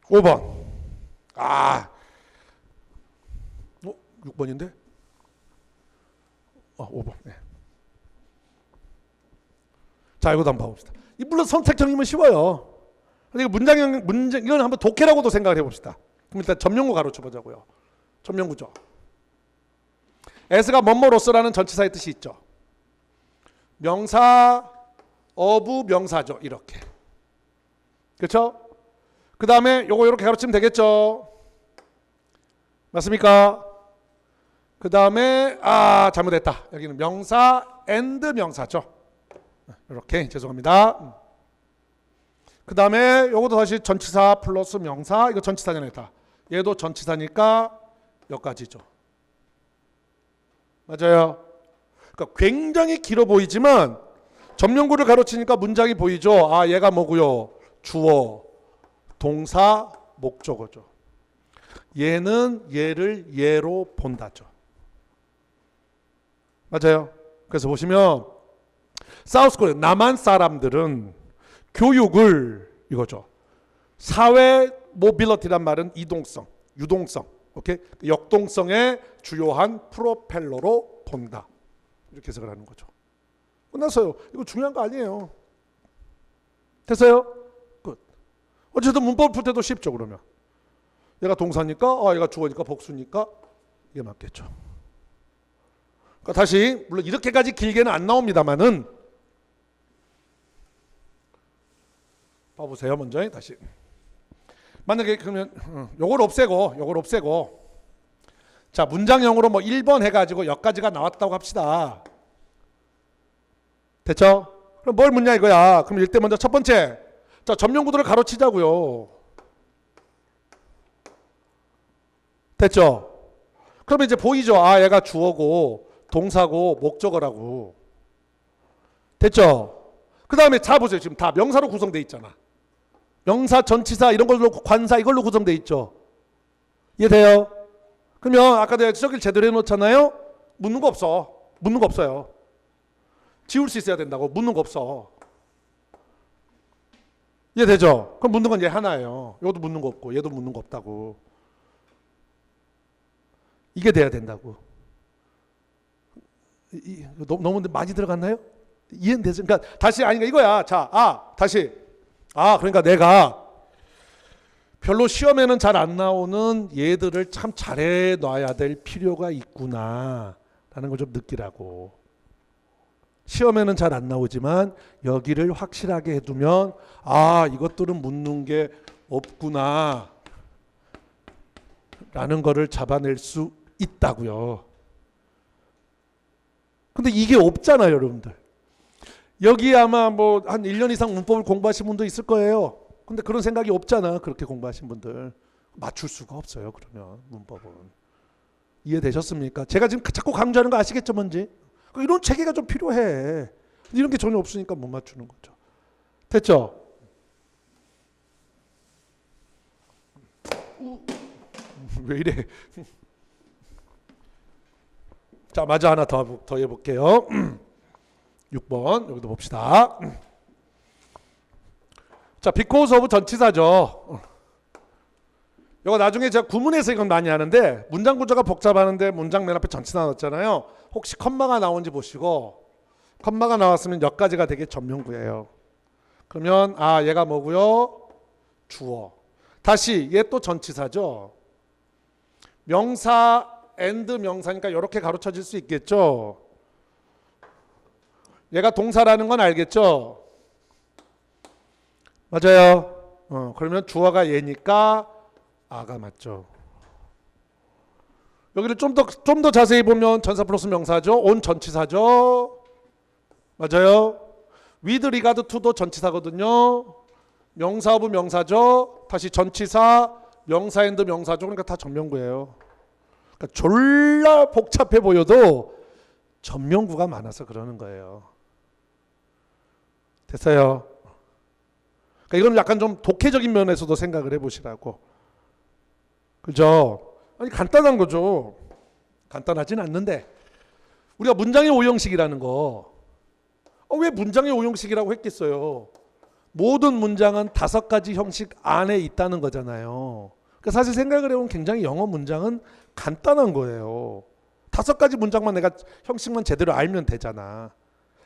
5번. 6번인데? 5번. 네. 자, 이것도 한번 봐봅시다. 물론 선택형이면 쉬워요. 이건 한번 독해라고도 생각을 해봅시다. 그럼 일단 점령구 가로쳐 보자고요. 점령구죠. S가 뭐뭐로서라는 전치사의 뜻이 있죠. 명사, 어부, 명사죠. 이렇게. 그렇죠? 그 다음에 요거 이렇게 가로치면 되겠죠. 맞습니까? 그 다음에 잘못했다. 여기는 명사 and 명사죠. 이렇게 죄송합니다. 그 다음에 요것도 다시 전치사 플러스 명사. 이거 전치사잖아요. 다. 얘도 전치사니까 여기까지죠. 맞아요. 그러니까 굉장히 길어 보이지만 점령구를 가로치니까 문장이 보이죠. 얘가 뭐고요? 주어, 동사, 목적어죠. 얘는 얘를 얘로 본다죠. 맞아요. 그래서 보시면 사우스코리아 남한 사람들은 교육을 이거죠. 사회 모빌리티란 말은 이동성, 유동성, 오케이? 역동성의 주요한 프로펠러로 본다. 이렇게 해석을 하는 거죠. 끝났어요. 이거 중요한 거 아니에요. 됐어요? 끝. 어쨌든 문법 풀 때도 쉽죠. 그러면 얘가 동사니까 얘가 주어니까 복수니까 이게 맞겠죠. 그러니까 다시 물론 이렇게까지 길게는 안 나옵니다만은 봐보세요. 먼저 다시 만약에 그러면 요걸 없애고 자 문장형으로 뭐 1번 해가지고 여기까지가 나왔다고 합시다. 됐죠? 그럼 뭘 묻냐 이거야. 그럼 일단 먼저 첫 번째 자 점용구도를 가로치자고요. 됐죠? 그러면 이제 보이죠? 아 얘가 주어고 동사고 목적어라고. 됐죠? 그 다음에 자 보세요. 지금 다 명사로 구성되어 있잖아. 명사, 전치사 이런 걸로 관사 이걸로 구성되어 있죠. 이해돼요? 그러면 아까 내가 저길 제대로 해놓잖아요. 묻는 거 없어요. 지울 수 있어야 된다고. 묻는 거 없어. 이해되죠? 그럼 묻는 건 얘 하나예요. 이것도 묻는 거 없고 얘도 묻는 거 없다고. 이게 돼야 된다고. 너무 많이 들어갔나요? 이해는 되죠? 그러니까 다시 아니 이거야. 자, 다시. 그러니까 내가 별로 시험에는 잘 안 나오는 얘들을 참 잘해 놔야 될 필요가 있구나 라는 걸 좀 느끼라고. 시험에는 잘 안 나오지만 여기를 확실하게 해두면 이것들은 묻는 게 없구나 라는 거를 잡아낼 수 있다고요. 근데 이게 없잖아요, 여러분들. 여기 아마 뭐 한 1년 이상 문법을 공부하신 분도 있을 거예요. 근데 그런 생각이 없잖아. 그렇게 공부하신 분들. 맞출 수가 없어요. 그러면 문법은. 이해되셨습니까? 제가 지금 자꾸 강조하는 거 아시겠죠, 뭔지? 이런 체계가 좀 필요해. 이런 게 전혀 없으니까 못 맞추는 거죠. 됐죠? 왜 이래? 자, 마저 하나 더 해볼게요. 6번 여기도 봅시다. 자, because of 전치사죠. 이거 나중에 제가 구문에서 이건 많이 하는데 문장 구조가 복잡하는데 문장 맨 앞에 전치사 넣었잖아요. 혹시 컴마가 나온지 보시고 컴마가 나왔으면 여기까지가 되게 전명구예요. 그러면 얘가 뭐고요? 주어. 다시 얘 또 전치사죠. 명사 and 명사니까 이렇게 가로쳐질 수 있겠죠. 얘가 동사라는 건 알겠죠? 맞아요. 그러면 주어가 얘니까 아가 맞죠. 여기를 좀 더 자세히 보면 전사 플러스 명사죠. 온 전치사죠. 맞아요. with regard to도 전치사거든요. 명사 오브 명사죠. 다시 전치사, 명사 앤드 명사죠. 그러니까 다 전명구예요. 그러니까 졸라 복잡해 보여도 전명구가 많아서 그러는 거예요. 됐어요. 그러니까 이건 약간 좀 독해적인 면에서도 생각을 해보시라고. 그죠? 아니 간단한 거죠. 간단하진 않는데 우리가 문장의 오형식이라는 거 왜 문장의 오형식이라고 했겠어요? 모든 문장은 5가지 형식 안에 있다는 거잖아요. 그러니까 사실 생각을 해보면 굉장히 영어 문장은 간단한 거예요. 5가지 문장만 내가 형식만 제대로 알면 되잖아.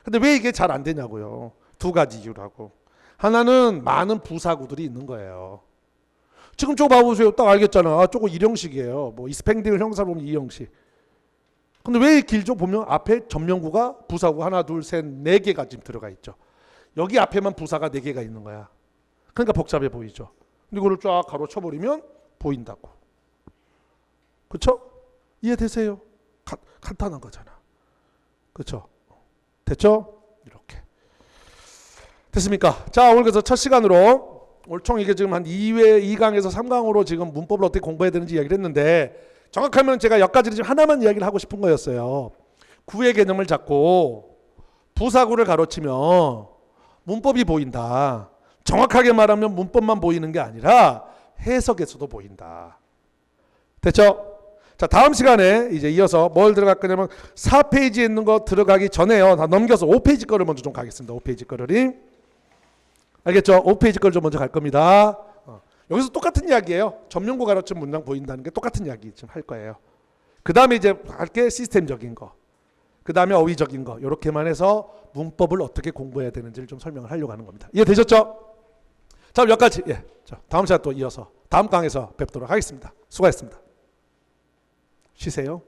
근데 왜 이게 잘 안 되냐고요. 2가지 이유라고. 하나는 많은 부사구들이 있는 거예요. 지금 저거 봐보세요. 딱 알겠잖아. 저거 1형식이에요. 뭐 이스팽딩을 형사 보면 2형식. 근데 왜 길죠? 보면 앞에 전명구가 부사구 하나, 둘, 셋, 4개가 지금 들어가 있죠. 여기 앞에만 부사가 4개가 있는 거야. 그러니까 복잡해 보이죠. 근데 이거를 쫙 가로쳐버리면 보인다고. 그렇죠? 이해되세요? 간단한 거잖아. 그렇죠? 됐죠? 이렇게. 됐습니까? 자, 오늘 그래서 첫 시간으로 오늘 총 이게 지금 한 2강에서 3강으로 지금 문법을 어떻게 공부해야 되는지 이야기를 했는데 정확하면 제가 여기까지 지금 하나만 이야기를 하고 싶은 거였어요. 구의 개념을 잡고 부사구를 가로치면 문법이 보인다. 정확하게 말하면 문법만 보이는 게 아니라 해석에서도 보인다. 됐죠? 자, 다음 시간에 이제 이어서 뭘 들어갈 거냐면 4페이지에 있는 거 들어가기 전에요. 다 넘겨서 5페이지 거를 먼저 좀 가겠습니다. 5페이지 거를. 알겠죠? 5페이지 걸 좀 먼저 갈 겁니다. 여기서 똑같은 이야기예요. 전명구 가로친 문장 보인다는 게 똑같은 이야기 지금 할 거예요. 그 다음에 이제 할게 시스템적인 거. 그 다음에 어휘적인 거. 이렇게만 해서 문법을 어떻게 공부해야 되는지를 좀 설명을 하려고 하는 겁니다. 이해되셨죠? 자, 여기까지. 예. 자, 다음 시간 또 이어서 다음 강에서 뵙도록 하겠습니다. 수고하셨습니다. 쉬세요.